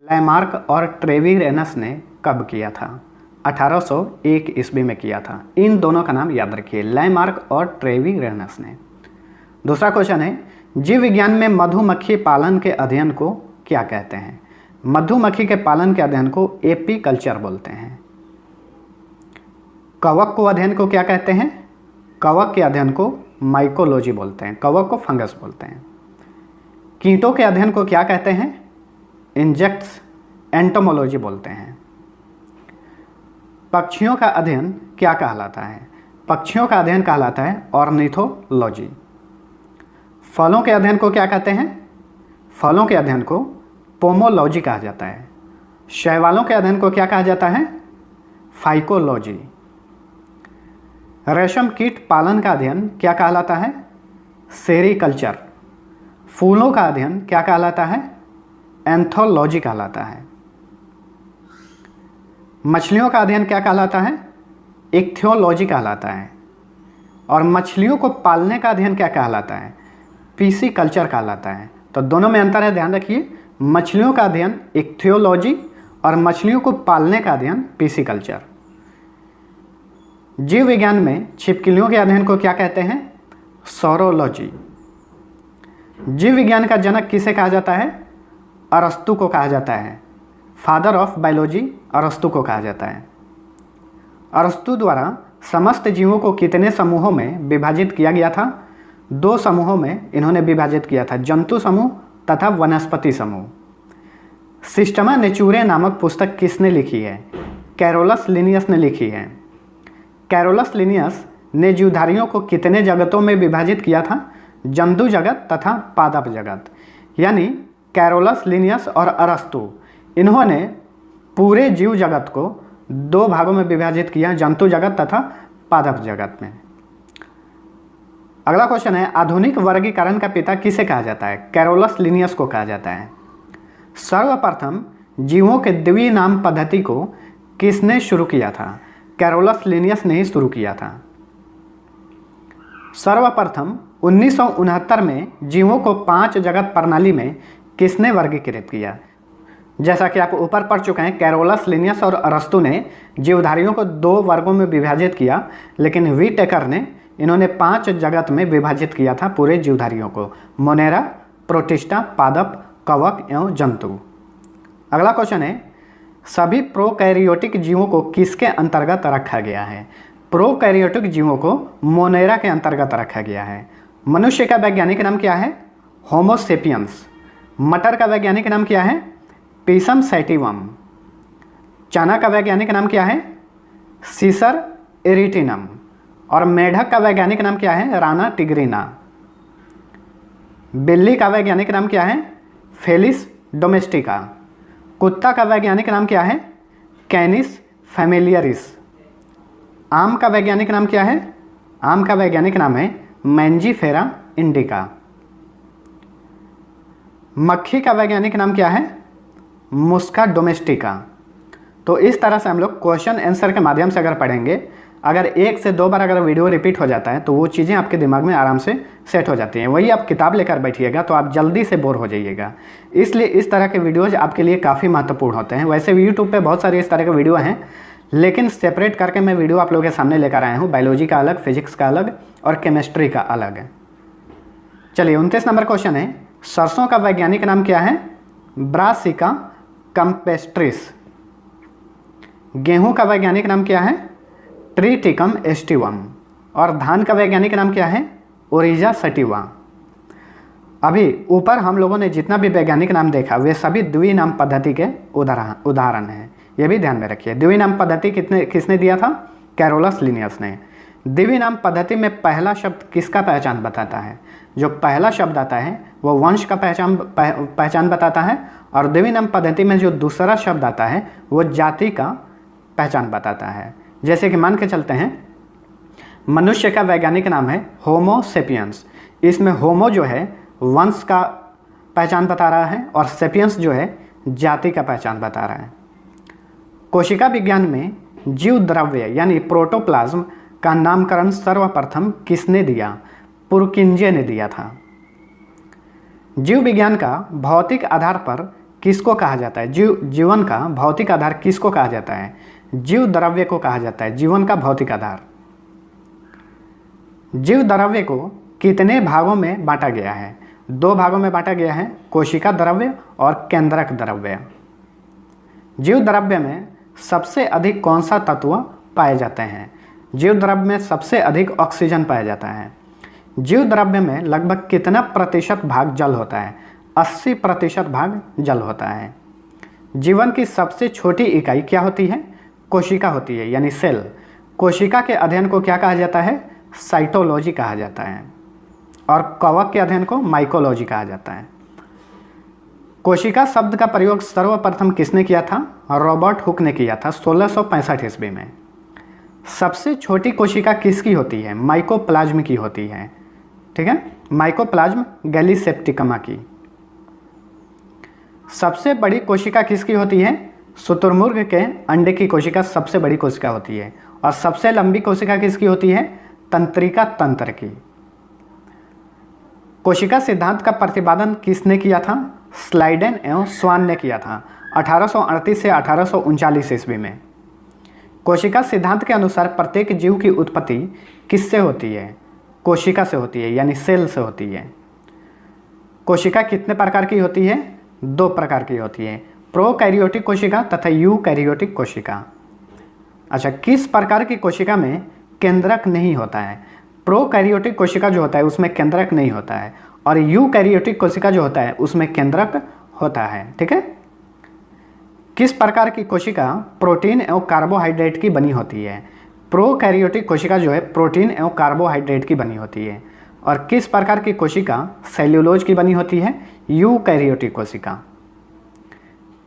Lamarck और Treviranus ने कब किया था? 1801 ईस्वी में किया था। इन दोनों का नाम याद रखिए, लैमार्क और ट्रेविरेनस ने। दूसरा क्वेश्चन है, जीव विज्ञान में मधुमक्खी पालन के अध्ययन को क्या कहते हैं? मधुमक्खी के पालन के अध्ययन को एपीकल्चर बोलते हैं। कवक को अध्ययन को क्या कहते हैं? कवक के अध्ययन को माइकोलॉजी बोलते हैं। कवक को फंगस बोलते हैं। कीटों के अध्ययन को क्या कहते हैं? इंजेक्ट्स एंटोमोलॉजी बोलते हैं। पक्षियों का अध्ययन क्या कहलाता है? पक्षियों का अध्ययन कहलाता है ऑर्निथोलॉजी। फलों के अध्ययन को क्या कहते हैं? फलों के अध्ययन को पोमोलॉजी कहा जाता है। शैवालों के अध्ययन को क्या कहा जाता है? फाइकोलॉजी। रेशम कीट पालन का अध्ययन क्या कहलाता है? सेरीकल्चर। फूलों का अध्ययन क्या कहलाता है? एंथोलॉजी कहलाता है। मछलियों का अध्ययन क्या कहलाता है? इक्थियोलॉजी कहलाता है। और मछलियों को पालने का अध्ययन क्या कहलाता है? पीसीकल्चर कहलाता है। तो दोनों में अंतर है, ध्यान रखिए। मछलियों का अध्ययन इक्थियोलॉजी और मछलियों को पालने का अध्ययन पीसीकल्चर। जीव विज्ञान में छिपकलियों के अध्ययन को क्या कहते हैं? सोरोलॉजी। जीव विज्ञान का जनक किसे कहा जाता है? अरस्तु को कहा जाता है। फादर ऑफ बायोलॉजी अरस्तु को कहा जाता है। अरस्तु द्वारा समस्त जीवों को कितने समूहों में विभाजित किया गया था? 2 समूहों में इन्होंने विभाजित किया था, जंतु समूह तथा वनस्पति समूह। सिस्टमा नेचुरे नामक पुस्तक किसने लिखी है? कैरोलस लिनियस ने लिखी है। कैरोलस लिनियस ने जीवधारियों को कितने जगतों में विभाजित किया था? जंतु जगत तथा पादप जगत। यानी कैरोलस लिनियस और अरस्तु इन्होंने पूरे जीव जगत को 2 भागों में विभाजित किया, जंतु जगत तथा पादप जगत में। अगला क्वेश्चन है, आधुनिक वर्गीकरण का पिता किसे कहा जाता है? कैरोलस लिनियस को कहा जाता है। सर्वप्रथम जीवों के द्विनाम पद्धति को किसने शुरू किया था? कैरोलस लिनियस ने ही शुरू किया था। सर्वप्रथम 1969 में जीवों को 5 जगत प्रणाली में किसने वर्गीकृत किया? जैसा कि आप ऊपर पढ़ चुके हैं, कैरोलस लिनियस और अरस्तु ने जीवधारियों को 2 वर्गों में विभाजित किया, लेकिन व्हीटेकर ने इन्होंने 5 जगत में विभाजित किया था पूरे जीवधारियों को: मोनेरा, प्रोटिस्टा, पादप, कवक एवं जंतु। अगला क्वेश्चन है, सभी प्रोकैरियोटिक जीवों को किसके अंतर्गत रखा गया है? प्रोकैरियोटिक जीवों को मोनेरा के अंतर्गत रखा गया है। मनुष्य का वैज्ञानिक नाम क्या है? होमो सेपियंस। मटर का वैज्ञानिक नाम क्या है? Pisum sativum. चना का वैज्ञानिक नाम क्या है? सीसर एरिटिनम। और मेढक का वैज्ञानिक नाम क्या है? राना टिग्रिना। बिल्ली का वैज्ञानिक नाम क्या है? Felis domestica. कुत्ता का वैज्ञानिक नाम क्या है? कैनिस फैमिलियरिस। आम का वैज्ञानिक नाम क्या है? आम का वैज्ञानिक नाम है मैंजीफेरा इंडिका। मक्खी का वैज्ञानिक नाम क्या है? मुस्का डोमेस्टिका। तो इस तरह से हम लोग क्वेश्चन आंसर के माध्यम से अगर पढ़ेंगे, अगर 1 से 2 बार अगर वीडियो रिपीट हो जाता है तो वो चीज़ें आपके दिमाग में आराम से सेट हो जाती हैं। वही आप किताब लेकर बैठिएगा तो आप जल्दी से बोर हो जाइएगा। इसलिए इस तरह के वीडियोज़ आपके लिए काफ़ी महत्वपूर्ण होते हैं। वैसे यूट्यूब पे बहुत सारे इस तरह के वीडियो हैं, लेकिन सेपरेट करके मैं वीडियो आप लोगों के सामने लेकर आया हूँ। बायोलॉजी का अलग, फिजिक्स का अलग और केमिस्ट्री का अलग है। चलिए 29 नंबर क्वेश्चन है, सरसों का वैज्ञानिक नाम क्या है? Brassica campestris. गेहूं का वैज्ञानिक नाम क्या है? Triticum aestivum. और धान का वैज्ञानिक नाम क्या है? ओरिजा सटिवा। अभी ऊपर हम लोगों ने जितना भी वैज्ञानिक नाम देखा वे सभी द्विनाम पद्धति के उदाहरण हैं। ये भी ध्यान में रखिए। द्विनाम पद्धति किसने दिया था? कैरोलस लिनियस ने। द्विनाम पद्धति में पहला शब्द किसका पहचान बताता है? जो पहला शब्द आता है वो वंश का पहचान बताता है, और द्विनाम पद्धति में जो दूसरा शब्द आता है वो जाति का पहचान बताता है। जैसे कि मान के चलते हैं, मनुष्य का वैज्ञानिक नाम है होमो सेपियंस। इसमें होमो जो है वंश का पहचान बता रहा है और सेपियंस जो है जाति का पहचान बता रहा है। कोशिका विज्ञान में जीव द्रव्य यानी प्रोटोप्लाज्म का नामकरण सर्वप्रथम किसने दिया? पुरकिंजे ने दिया था। जीव विज्ञान का भौतिक आधार पर किसको कहा जाता है? जीवन का भौतिक आधार किसको कहा जाता है? जीव द्रव्य को कहा जाता है जीवन का भौतिक आधार। जीव द्रव्य को कितने भागों में बांटा गया है? 2 भागों में बांटा गया है, कोशिका द्रव्य और केंद्रक द्रव्य। जीव द्रव्य में सबसे अधिक कौन सा तत्व पाए जाते हैं? जीव द्रव्य में सबसे अधिक ऑक्सीजन पाया जाता है। जीव द्रव्य में लगभग कितना प्रतिशत भाग जल होता है? 80% भाग जल होता है। जीवन की सबसे छोटी इकाई क्या होती है? कोशिका होती है, यानी सेल। कोशिका के अध्ययन को क्या कहा जाता है? साइटोलॉजी कहा जाता है। और कवक के अध्ययन को माइकोलॉजी कहा जाता है। कोशिका शब्द का प्रयोग सर्वप्रथम किसने किया था? रॉबर्ट हुक ने किया था 1665 ईस्वी में। सबसे छोटी कोशिका किसकी होती है? माइकोप्लाज्म की होती है, ठीक है, माइकोप्लाज्म गैलीसेप्टिकमा की। सबसे बड़ी कोशिका किसकी होती है? शुतुरमुर्ग के अंडे की कोशिका सबसे बड़ी कोशिका होती है। और सबसे लंबी कोशिका किसकी होती है? तंत्रिका तंत्र की। कोशिका सिद्धांत का प्रतिपादन किसने किया था? स्लाइडेन एवं स्वान ने किया था 1838 से 1839 ईस्वी में। कोशिका सिद्धांत के अनुसार प्रत्येक जीव की उत्पत्ति किससे होती है? कोशिका से होती है, यानी सेल से होती है। कोशिका कितने प्रकार की होती है? 2 प्रकार की होती है, प्रोकैरियोटिक कोशिका तथा यूकैरियोटिक कोशिका। अच्छा, किस प्रकार की कोशिका में केंद्रक नहीं होता है? प्रोकैरियोटिक कोशिका जो होता है उसमें केंद्रक नहीं होता है, और यूकैरियोटिक कोशिका जो होता है उसमें केंद्रक होता है, ठीक है। किस प्रकार की कोशिका प्रोटीन एवं कार्बोहाइड्रेट की बनी होती है? प्रोकैरियोटिक कोशिका जो है प्रोटीन एवं कार्बोहाइड्रेट की बनी होती है। और किस प्रकार की कोशिका सेल्यूलोज की बनी होती है? यूकैरियोटिक कोशिका।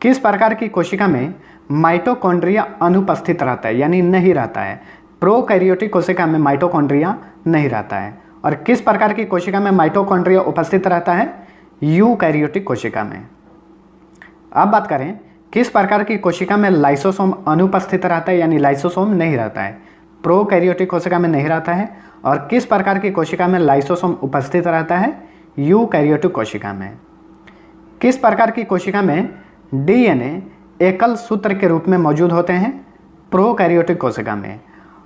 किस प्रकार की कोशिका में माइटोकॉन्ड्रिया अनुपस्थित रहता है, यानी नहीं रहता है? प्रोकैरियोटिक कोशिका में माइटोकॉन्ड्रिया नहीं रहता है। और किस प्रकार की कोशिका में माइटोकॉन्ड्रिया उपस्थित रहता है? यूकैरियोटिक कोशिका में। अब बात करें किस प्रकार की कोशिका में लाइसोसोम अनुपस्थित रहता है, यानी लाइसोसोम नहीं रहता है? प्रोकैरियोटिक कोशिका में नहीं रहता है। और किस प्रकार की कोशिका में लाइसोसोम उपस्थित रहता है? यूकैरियोटिक कोशिका में। किस प्रकार की कोशिका में डीएनए एकल सूत्र के रूप में मौजूद होते हैं? प्रोकैरियोटिक कोशिका में।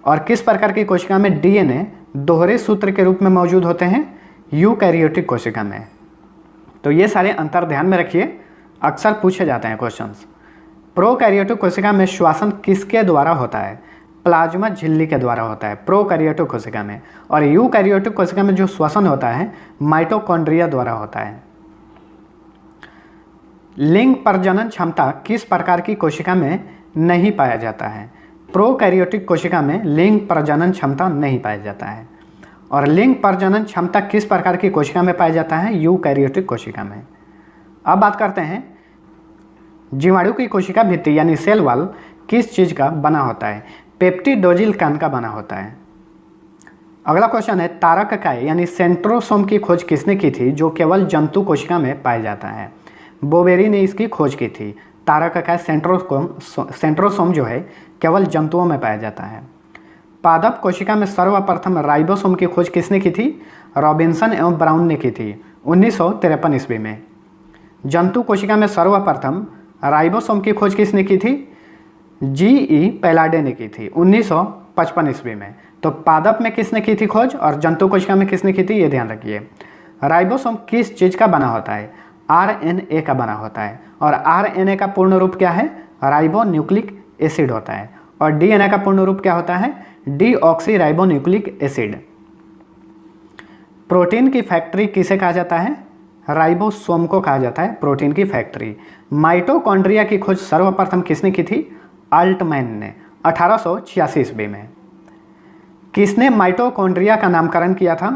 और किस प्रकार की कोशिका में डीएनए दोहरे सूत्र के रूप में मौजूद होते हैं? यूकैरियोटिक कोशिका में। तो ये सारे अंतर ध्यान में रखिए, अक्सर पूछे जाते हैं क्वेश्चंस। प्रोकैरियोटिक कोशिका में श्वसन किसके द्वारा होता है? प्लाज्मा झिल्ली के द्वारा होता है प्रोकैरियोटिक कोशिका में। और यूकैरियोटिक कोशिका में जो श्वसन होता है माइटोकॉन्ड्रिया द्वारा होता है। लिंग प्रजनन क्षमता किस प्रकार की कोशिका में नहीं पाया जाता है? प्रोकैरियोटिक कोशिका में लिंग प्रजनन क्षमता नहीं पाया जाता है। और लिंग प्रजनन क्षमता किस प्रकार की कोशिका में पाया जाता है? यूकैरियोटिक कोशिका में। अब बात करते हैं जीवाणु की कोशिका भित्ति यानी सेल वॉल किस चीज़ का बना होता है? पेप्टिडोजिल कण का बना होता है। अगला क्वेश्चन है तारक काय यानी सेंट्रोसोम की खोज किसने की थी जो केवल जंतु कोशिका में पाया जाता है? बोवेरी ने इसकी खोज की थी। तारक काय सेंट्रोसोम जो है केवल जंतुओं में पाया जाता है। पादप कोशिका में सर्वप्रथम राइबोसोम की खोज किसने की थी? रॉबिन्सन एवं ब्राउन ने की थी 1953 ईस्वी में। जंतु कोशिका में सर्वप्रथम राइबोसोम की खोज किसने की थी? जी.ई. पैलाडे ने की थी 1955 ईस्वी में। तो पादप में किसने की थी खोज और जंतु कोशिका में किसने की थी, ये ध्यान रखिए। राइबोसोम किस चीज़ का बना होता है? आरएनए का बना होता है। और आरएनए का पूर्ण रूप क्या है? राइबो न्यूक्लिक एसिड होता है। और डीएनए का पूर्ण रूप क्या होता है? Deoxy ribo nucleic acid. Protein की फैक्ट्री किसे कहा जाता है? राइबोसोम को कहा जाता है प्रोटीन की फैक्ट्री। माइटोकॉन्ड्रिया की खोज सर्वप्रथम किसने की थी? अल्टमैन ने 1886 ईस्वी में। किसने माइटोकॉन्ड्रिया का नामकरण किया था?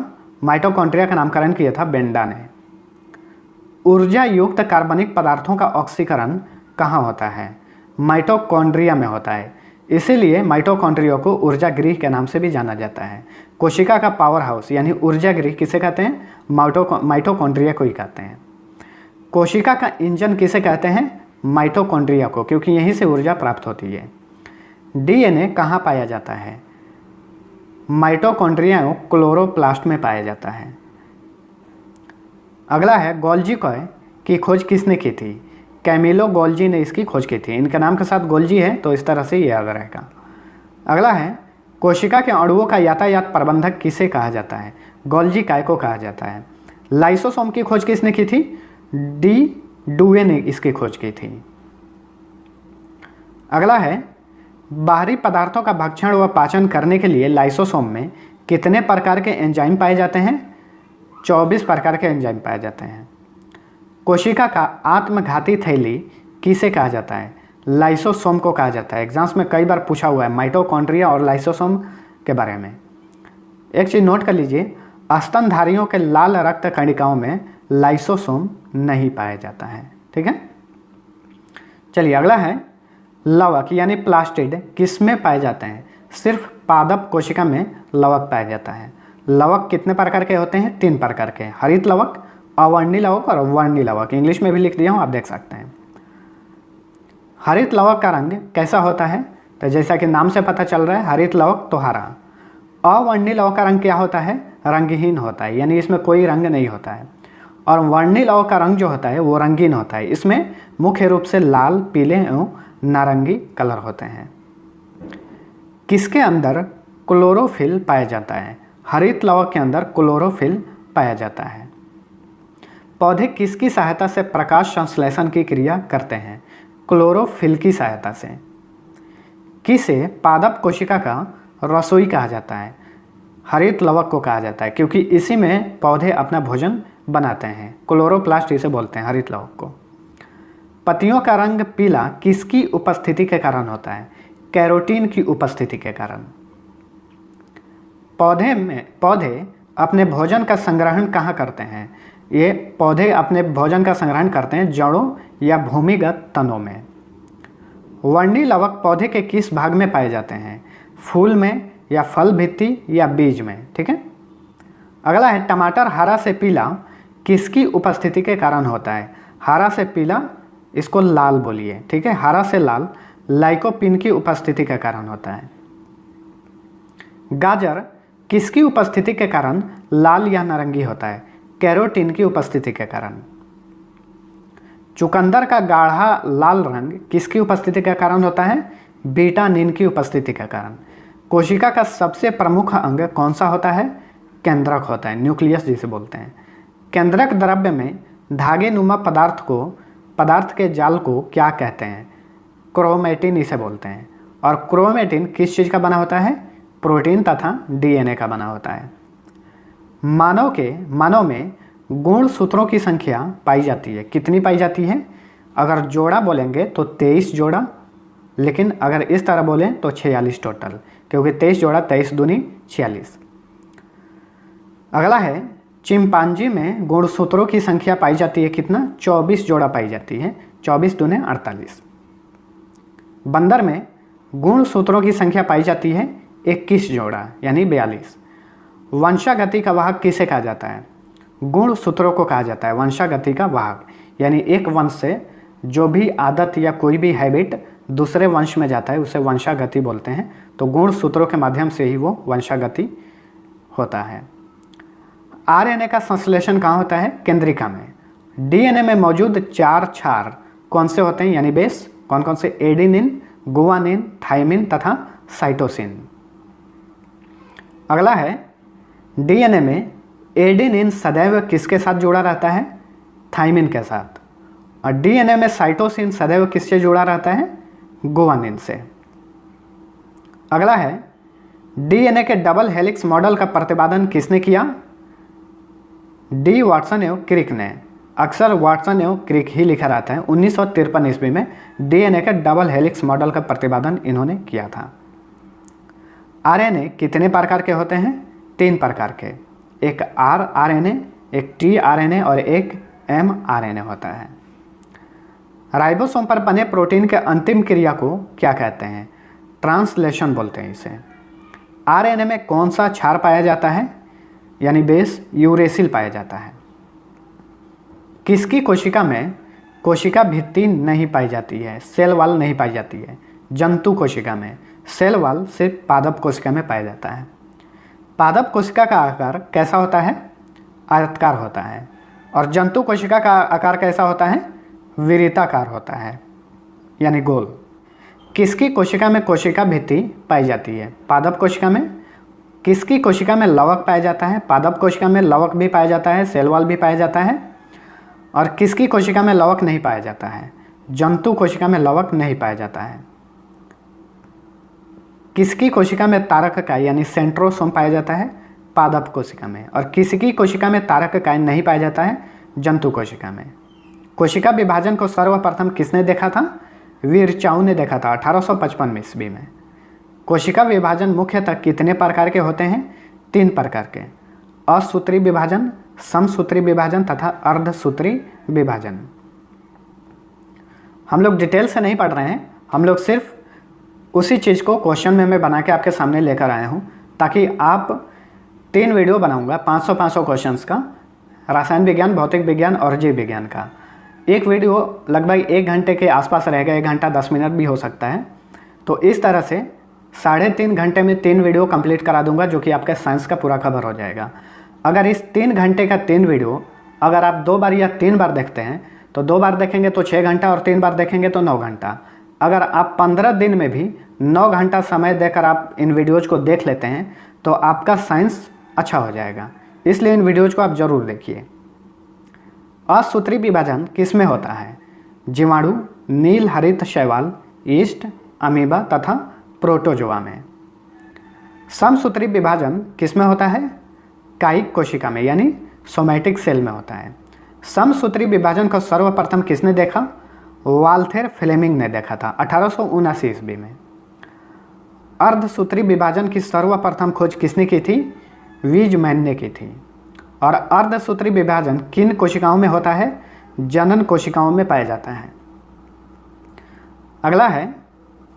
माइटोकॉन्ड्रिया का नामकरण किया था बेंडा ने। ऊर्जा युक्त कार्बनिक पदार्थों का ऑक्सीकरण कहाँ होता है? माइटोकॉन्ड्रिया में होता है। इसीलिए माइटोकॉन्ड्रिया को ऊर्जा गृह के नाम से भी जाना जाता है। कोशिका का पावर हाउस यानी ऊर्जा गृह किसे कहते हैं? माइटोकॉन्ड्रिया को ही कहते हैं। कोशिका का इंजन किसे कहते हैं? माइटोकॉन्ड्रिया को, क्योंकि यहीं से ऊर्जा प्राप्त होती है। डीएनए कहाँ पाया जाता है? माइटोकॉन्ड्रिया एवं क्लोरोप्लास्ट में पाया जाता है। अगला है गोल्जी कॉय की खोज किसने की थी? कैमिलो गोल्जी ने इसकी खोज की थी। इनके नाम के साथ गोल्जी है तो इस तरह से ये याद रहेगा। अगला है, कोशिका के अणुओं का यातायात प्रबंधक किसे कहा जाता है? गोल्जी काय को कहा जाता है। लाइसोसोम की खोज किसने की थी? डी डुए ने इसकी खोज की थी। अगला है, बाहरी पदार्थों का भक्षण व पाचन करने के लिए लाइसोसोम में कितने प्रकार के एंजाइम पाए जाते हैं? 24 प्रकार के एंजाइम पाए जाते हैं। कोशिका का आत्मघाती थैली किसे कहा जाता है? लाइसोसोम को कहा जाता है। एग्जाम्स में कई बार पूछा हुआ है माइटोकॉन्ड्रिया और लाइसोसोम के बारे में। एक चीज़ नोट कर लीजिए, स्तनधारियों के लाल रक्त कणिकाओं में लाइसोसोम नहीं पाया जाता है। ठीक है, चलिए अगला है, लवक यानी प्लास्टिड किस में पाए जाते हैं? सिर्फ पादप कोशिका में लवक पाया जाता है। लवक कितने प्रकार के होते हैं? 3 प्रकार के, हरित लवक, अवर्णी लवक और वर्णी लवक। इंग्लिश में भी लिख दिया हूँ, आप देख सकते हैं। हरित लवक का रंग कैसा होता है? तो जैसा कि नाम से पता चल रहा है, हरित लवक तो हरा। अवर्णी लवक का रंग क्या होता है? रंगहीन होता है, यानी इसमें कोई रंग नहीं होता है। और वर्णी लवक का रंग जो होता है वो रंगीन होता है। इसमें मुख्य रूप से लाल, पीले एवं नारंगी कलर होते हैं। किसके अंदर क्लोरोफिल पाया जाता है? हरित लवक के अंदर क्लोरोफिल पाया जाता है। पौधे किसकी सहायता से प्रकाश संश्लेषण की क्रिया करते हैं? क्लोरोफिल की सहायता से। किसे पादप कोशिका का रसोई कहा जाता है? हरित लवक को कहा जाता है, क्योंकि इसी में पौधे अपना भोजन बनाते हैं। क्लोरोप्लास्ट इसे बोलते हैं, हरित लवक को। पत्तियों का रंग पीला किसकी उपस्थिति के कारण होता है? कैरोटीन की उपस्थिति के कारण। पौधे अपने भोजन का संग्रहण कहाँ करते हैं? ये पौधे अपने भोजन का संग्रहण करते हैं जड़ों या भूमिगत तनों में। वर्णी लवक पौधे के किस भाग में पाए जाते हैं? फूल में या फल भित्ति या बीज में। ठीक है, अगला है, टमाटर हरा से पीला किसकी उपस्थिति के कारण होता है? हरा से पीला, इसको लाल बोलिए। ठीक है, हरा से लाल लाइकोपिन की उपस्थिति के कारण होता है। गाजर किसकी उपस्थिति के कारण लाल या नारंगी होता है? कैरोटीन की उपस्थिति के कारण। चुकंदर का गाढ़ा लाल रंग किसकी उपस्थिति के कारण होता है? बीटानिन की उपस्थिति के कारण। कोशिका का सबसे प्रमुख अंग कौन सा होता है? केंद्रक होता है, न्यूक्लियस जिसे बोलते हैं। केंद्रक द्रव्य में धागे नुमा पदार्थ के जाल को क्या कहते हैं? क्रोमेटिन इसे बोलते हैं। और क्रोमेटिन किस चीज़ का बना होता है? प्रोटीन तथा डीएनए का बना होता है। मानव में गुणसूत्रों की संख्या पाई जाती है। कितनी पाई जाती है? अगर जोड़ा बोलेंगे तो 23 जोड़ा, लेकिन अगर इस तरह बोलें तो 46 टोटल, क्योंकि 23 जोड़ा 23 दूनी 46। अगला है, चिंपांजी में गुणसूत्रों की संख्या पाई जाती है कितना? 24 जोड़ा पाई जाती है, 24 दूने 48। बंदर में गुणसूत्रों की संख्या पाई जाती है 21 जोड़ा, यानी 42। वंशागति का वाहक किसे कहा जाता है? गुणसूत्रों को कहा जाता है वंशागति का वाहक, यानी एक वंश से जो भी आदत या कोई भी हैबिट दूसरे वंश में जाता है उसे वंशागति बोलते हैं। तो गुणसूत्रों के माध्यम से ही वो वंशागति होता है। आरएनए का संश्लेषण कहाँ होता है? केंद्रिका में। डीएनए में मौजूद 4 क्षार कौन से होते हैं, यानी बेस? कौन कौन से? एडेनिन, गुआनिन, थाइमिन तथा साइटोसिन। अगला है, डीएनए में एडेनिन सदैव किसके साथ जुड़ा रहता है? थाइमिन के साथ। और डीएनए में साइटोसिन सदैव किससे जुड़ा रहता है? गुआनिन से। अगला है, डीएनए के डबल हेलिक्स मॉडल का प्रतिपादन किसने किया? डी वाटसन एवं क्रिक ने। अक्सर वाटसन एवं क्रिक ही लिखा रहता है। 1953 ईस्वी में डीएनए के डबल हेलिक्स मॉडल का प्रतिपादन इन्होंने किया था। आरएनए कितने प्रकार के होते हैं? 3 प्रकार के। एक आरएनए, एक टीआरएनए और एक एमआरएनए होता है। राइबोसोम पर बने प्रोटीन के अंतिम क्रिया को क्या कहते हैं? ट्रांसलेशन बोलते हैं इसे। आरएनए में कौन सा क्षार पाया जाता है, यानी बेस? यूरेसिल पाया जाता है। किसकी कोशिका में कोशिका भित्ति नहीं पाई जाती है, सेल वॉल नहीं पाई जाती है? जंतु कोशिका में। सेल वॉल सिर्फ पादप कोशिका में पाया जाता है। पादप कोशिका का आकार कैसा होता है? आयताकार होता है। और जंतु कोशिका का आकार कैसा होता है? विरिताकार होता है यानी गोल। किसकी कोशिका में कोशिका भित्ति पाई जाती है? पादप कोशिका में। किसकी कोशिका में लवक पाया जाता है? पादप कोशिका में लवक भी पाया जाता है, सेल वॉल भी पाया जाता है। और किसकी कोशिका में लवक नहीं पाया जाता है? जंतु कोशिका में लवक नहीं पाया जाता है। किसकी कोशिका में तारक इकाई यानी सेंट्रोसोम पाया जाता है? पादप कोशिका में। और किसकी कोशिका में तारक इकाई नहीं पाया जाता है? जंतु कोशिका में। कोशिका विभाजन को सर्वप्रथम किसने देखा था? वीरचाउ ने देखा था 1855 ईस्वी में। कोशिका विभाजन मुख्यतः कितने प्रकार के होते हैं? 3 प्रकार के, असूत्री विभाजन, समसूत्री विभाजन तथा अर्धसूत्री विभाजन। हम लोग डिटेल से नहीं पढ़ रहे हैं, हम लोग सिर्फ उसी चीज़ को क्वेश्चन में मैं बना के आपके सामने लेकर आया हूँ, ताकि आप 3 वीडियो बनाऊँगा 500 क्वेश्चंस का, रसायन विज्ञान, भौतिक विज्ञान और जीव विज्ञान का। एक वीडियो लगभग 1 घंटे के आसपास रहेगा, 1 घंटा 10 मिनट भी हो सकता है। तो इस तरह से 3.5 घंटे में 3 वीडियो कंप्लीट करा दूंगा, जो कि आपके साइंस का पूरा कवर हो जाएगा। अगर इस 3 घंटे का 3 वीडियो अगर आप 2 बार या 3 बार देखते हैं, तो 2 बार देखेंगे तो 6 घंटा और 3 बार देखेंगे तो 9 घंटा। अगर आप 15 दिन में भी 9 घंटा समय देकर आप इन वीडियोज़ को देख लेते हैं तो आपका साइंस अच्छा हो जाएगा। इसलिए इन वीडियोज़ को आप ज़रूर देखिए। असूत्री विभाजन किस में होता है? जीवाणु, नील हरित शैवाल, यीस्ट, अमीबा तथा प्रोटोजोआ में। समसूत्री विभाजन किस में होता है? कायिक कोशिका में यानी सोमैटिक सेल में होता है। समसूत्री विभाजन को सर्वप्रथम किसने देखा? वाल्थेर फ्लेमिंग ने देखा था 1879 ईस्वी में। अर्धसूत्री विभाजन की सर्वप्रथम खोज किसने की थी? वीजमैन ने की थी। और अर्धसूत्री विभाजन किन कोशिकाओं में होता है? जनन कोशिकाओं में पाया जाता है। अगला है,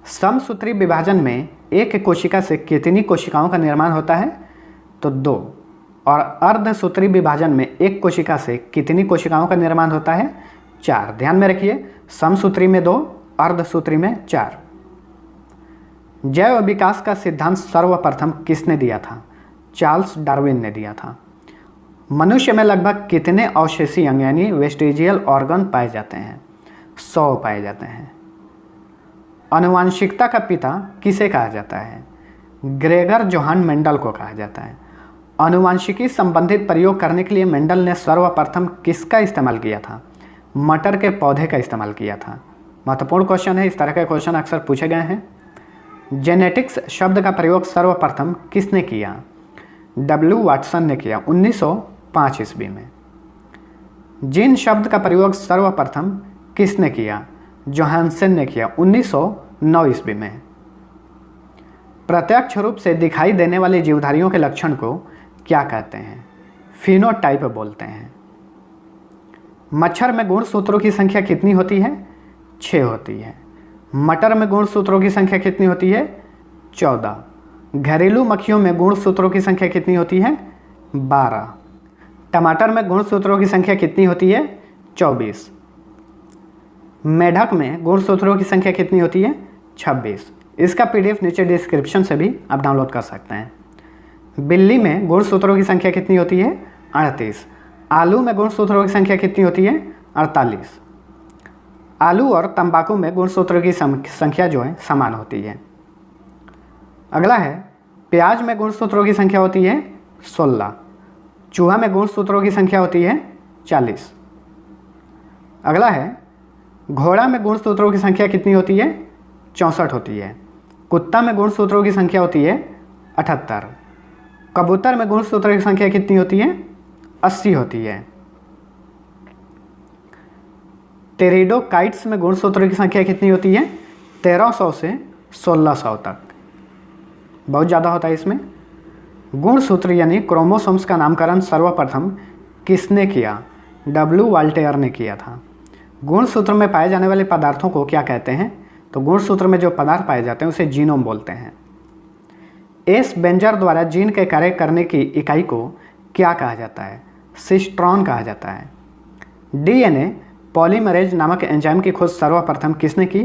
समसूत्री विभाजन में एक कोशिका से कितनी कोशिकाओं का निर्माण होता है? तो 2। और अर्धसूत्री विभाजन में एक कोशिका से कितनी कोशिकाओं का निर्माण होता है? 4। ध्यान में रखिए, समसूत्री में 2, अर्धसूत्री में 4। जैव विकास का सिद्धांत सर्वप्रथम किसने दिया था? चार्ल्स डार्विन ने दिया था। मनुष्य में लगभग कितने अवशेषी अंग यानी वेस्टिजियल ऑर्गन पाए जाते हैं? 100 पाए जाते हैं। आनुवांशिकता का पिता किसे कहा जाता है? ग्रेगर जोहान मेंडल को कहा जाता है। आनुवांशिकी संबंधित प्रयोग करने के लिए मेंडल ने सर्वप्रथम किसका इस्तेमाल किया था? मटर के पौधे का इस्तेमाल किया था। महत्वपूर्ण क्वेश्चन है, इस तरह के क्वेश्चन अक्सर पूछे गए हैं। जेनेटिक्स शब्द का प्रयोग सर्वप्रथम किसने किया? W. वाटसन ने किया 1905 ईस्वी में। जीन शब्द का प्रयोग सर्वप्रथम किसने किया? जोहानसन ने किया 1909 ईस्वी में। प्रत्यक्ष रूप से दिखाई देने वाले जीवधारियों के लक्षण को क्या कहते हैं? फिनोटाइप बोलते हैं। मच्छर में गुणसूत्रों की संख्या कितनी होती है? 6 होती है। मटर में गुणसूत्रों की संख्या कितनी होती है? 14। घरेलू मक्खियों में गुणसूत्रों की संख्या कितनी होती है? 12। टमाटर में गुणसूत्रों की संख्या कितनी होती है? 24। मेढक में गुणसूत्रों की संख्या कितनी होती है? 26। इसका PDF नीचे डिस्क्रिप्शन से भी आप डाउनलोड कर सकते हैं। बिल्ली में गुणसूत्रों की संख्या कितनी होती है? 38। आलू में गुणसूत्रों की संख्या कितनी होती है? 48। आलू और तंबाकू में गुणसूत्रों की संख्या जो है समान होती है। अगला है, प्याज में गुणसूत्रों की संख्या होती है 16। चूहा में गुणसूत्रों की संख्या होती है 40। अगला है, घोड़ा में गुणसूत्रों की संख्या कितनी होती है? 64 होती है। कुत्ता में गुणसूत्रों की संख्या होती है 78। कबूतर में गुणसूत्रों की संख्या कितनी होती है? 80 होती है। टेरिडोकाइट्स में गुणसूत्रों की संख्या कितनी होती है? 1300 से 1600 तक, बहुत ज़्यादा होता है इसमें। गुणसूत्र यानी क्रोमोसोम्स का नामकरण सर्वप्रथम किसने किया? W. वाल्टेयर ने किया था। गुणसूत्र में पाए जाने वाले पदार्थों को क्या कहते हैं? तो गुणसूत्र में जो पदार्थ पाए जाते हैं उसे जीनोम बोलते हैं। एस बेंजर द्वारा जीन के कार्य करने की इकाई को क्या कहा जाता है? सिस्ट्रॉन कहा जाता है। DNA पॉलीमरेज नामक एंजाइम की खोज सर्वप्रथम किसने की?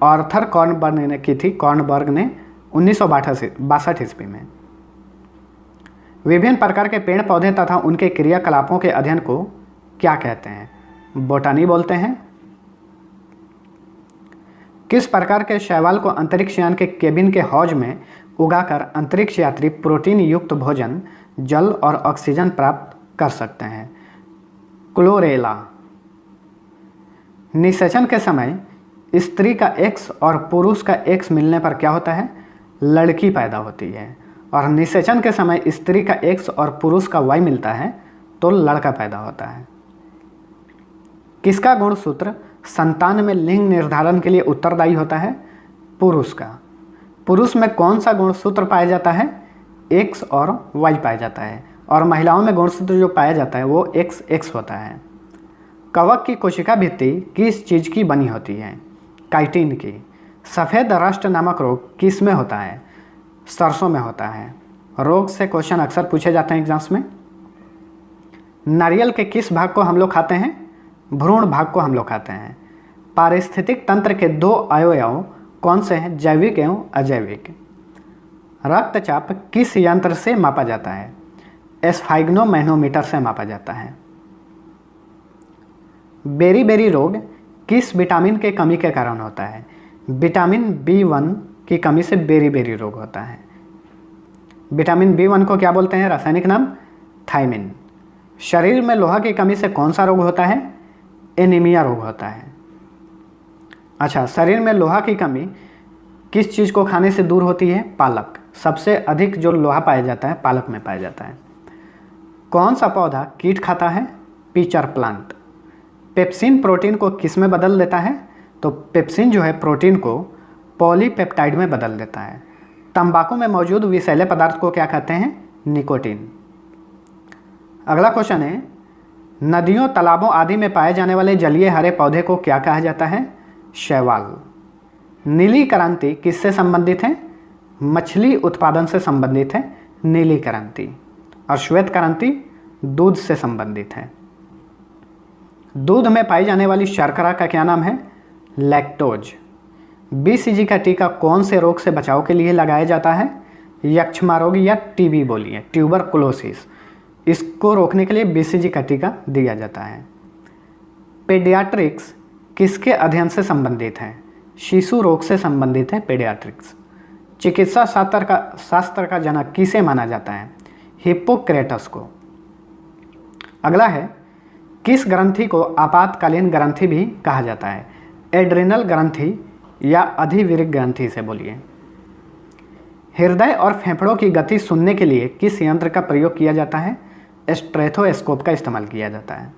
आर्थर कॉर्नबर्ग ने की थी। कॉर्नबर्ग ने 1962 ईस्वी में। विभिन्न प्रकार के पेड़ पौधे तथा उनके क्रियाकलापों के अध्ययन को क्या कहते हैं? बोटानी बोलते हैं। किस प्रकार के शैवाल को अंतरिक्ष यान के केबिन के हौज में उगाकर अंतरिक्ष यात्री प्रोटीन युक्त भोजन, जल और ऑक्सीजन प्राप्त कर सकते हैं? क्लोरेला। निषेचन के समय स्त्री का एक्स और पुरुष का एक्स मिलने पर क्या होता है? लड़की पैदा होती है। और निषेचन के समय स्त्री का एक्स और पुरुष का वाई मिलता है तो लड़का पैदा होता है। किसका गुणसूत्र संतान में लिंग निर्धारण के लिए उत्तरदायी होता है? पुरुष का। पुरुष में कौन सा गुणसूत्र पाया जाता है? एक्स और वाई पाया जाता है। और महिलाओं में गुणसूत्र जो पाया जाता है वो एक्स एक्स होता है। कवक की कोशिका भित्ति किस चीज़ की बनी होती है? काइटिन की। सफ़ेद रस्ट नामक रोग किस में होता है? सरसों में होता है। रोग से क्वेश्चन अक्सर पूछे जाते हैं एग्जाम्स में। नारियल के किस भाग को हम लोग खाते हैं? भ्रूण भाग को हम लोग खाते हैं। पारिस्थितिक तंत्र के दो अवयव कौन से हैं? जैविक एवं अजैविक। रक्तचाप किस यंत्र से मापा जाता है? एस्फाइग्नोमैनोमीटर से मापा जाता है। बेरी रोग किस विटामिन के कमी के कारण होता है? विटामिन B1 की कमी से बेरी रोग होता है। विटामिन B1 को क्या बोलते हैं? रासायनिक नाम थायमिन। शरीर में लोहा की कमी से कौन सा रोग होता है? एनीमिया रोग होता है। अच्छा, शरीर में लोहा की कमी किस चीज़ को खाने से दूर होती है? पालक। सबसे अधिक जो लोहा पाया जाता है पालक में पाया जाता है। कौन सा पौधा कीट खाता है? Pitcher plant. पेप्सिन प्रोटीन को किस में बदल देता है? तो पेप्सिन जो है प्रोटीन को पॉलीपेप्टाइड में बदल देता है। तंबाकू में मौजूद विषैले पदार्थ को क्या कहते हैं? निकोटीन। अगला क्वेश्चन है, नदियों, तालाबों आदि में पाए जाने वाले जलीय हरे पौधे को क्या कहा जाता है? शैवाल। नीली क्रांति किससे संबंधित है? मछली उत्पादन से संबंधित है नीली क्रांति। और श्वेत क्रांति दूध से संबंधित है। दूध में पाई जाने वाली शर्करा का क्या नाम है? लैक्टोज। BCG का टीका कौन से रोग से बचाव के लिए लगाया जाता है? यक्ष्मा रोग या TB बोलिए, ट्यूबरकुलोसिस। इसको रोकने के लिए BCG का टीका दिया जाता है। पेडियाट्रिक्स किसके अध्ययन से संबंधित है? शिशु रोग से संबंधित है पेडियाट्रिक्स। चिकित्सा शास्त्र का जनक किसे माना जाता है? हिप्पोक्रेटस को। अगला है, किस ग्रंथि को आपातकालीन ग्रंथि भी कहा जाता है? एड्रिनल ग्रंथि या अधिविरिक ग्रंथि से बोलिए। हृदय और फेफड़ों की गति सुनने के लिए किस यंत्र का प्रयोग किया जाता है? स्टेथोस्कोप का इस्तेमाल किया जाता है।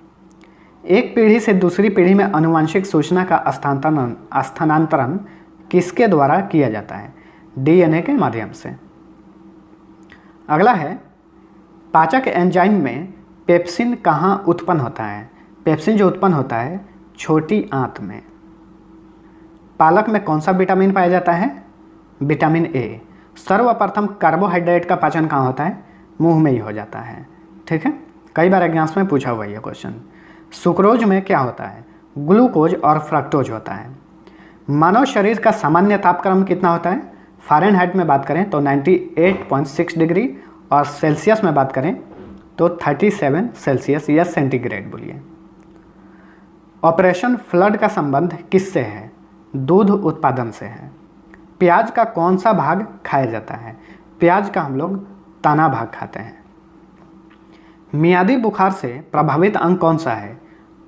एक पीढ़ी से दूसरी पीढ़ी में आनुवंशिक सूचना का स्थानांतरण किसके द्वारा किया जाता है? DNA के माध्यम से। अगला है, पाचक एंजाइम में पेप्सिन कहाँ उत्पन्न होता है? पेप्सिन जो उत्पन्न होता है छोटी आंत में। पालक में कौन सा विटामिन पाया जाता है? Vitamin A। सर्वप्रथम कार्बोहाइड्रेट का पाचन कहाँ होता है? मुंह में ही हो जाता है। ठीक है, कई बार एग्जाम्स में पूछा हुआ है क्वेश्चन। सुक्रोज में क्या होता है? ग्लूकोज और फ्रक्टोज होता है। मानव शरीर का सामान्य तापक्रम कितना होता है? फ़ारेनहाइट में बात करें तो 98.6 डिग्री और सेल्सियस में बात करें तो 37 सेल्सियस या सेंटीग्रेड बोलिए। ऑपरेशन फ्लड का संबंध किससे है? दूध उत्पादन से है। प्याज का कौन सा भाग खाया जाता है? प्याज का हम लोग तना भाग खाते हैं। मियादी बुखार से प्रभावित अंग कौन सा है?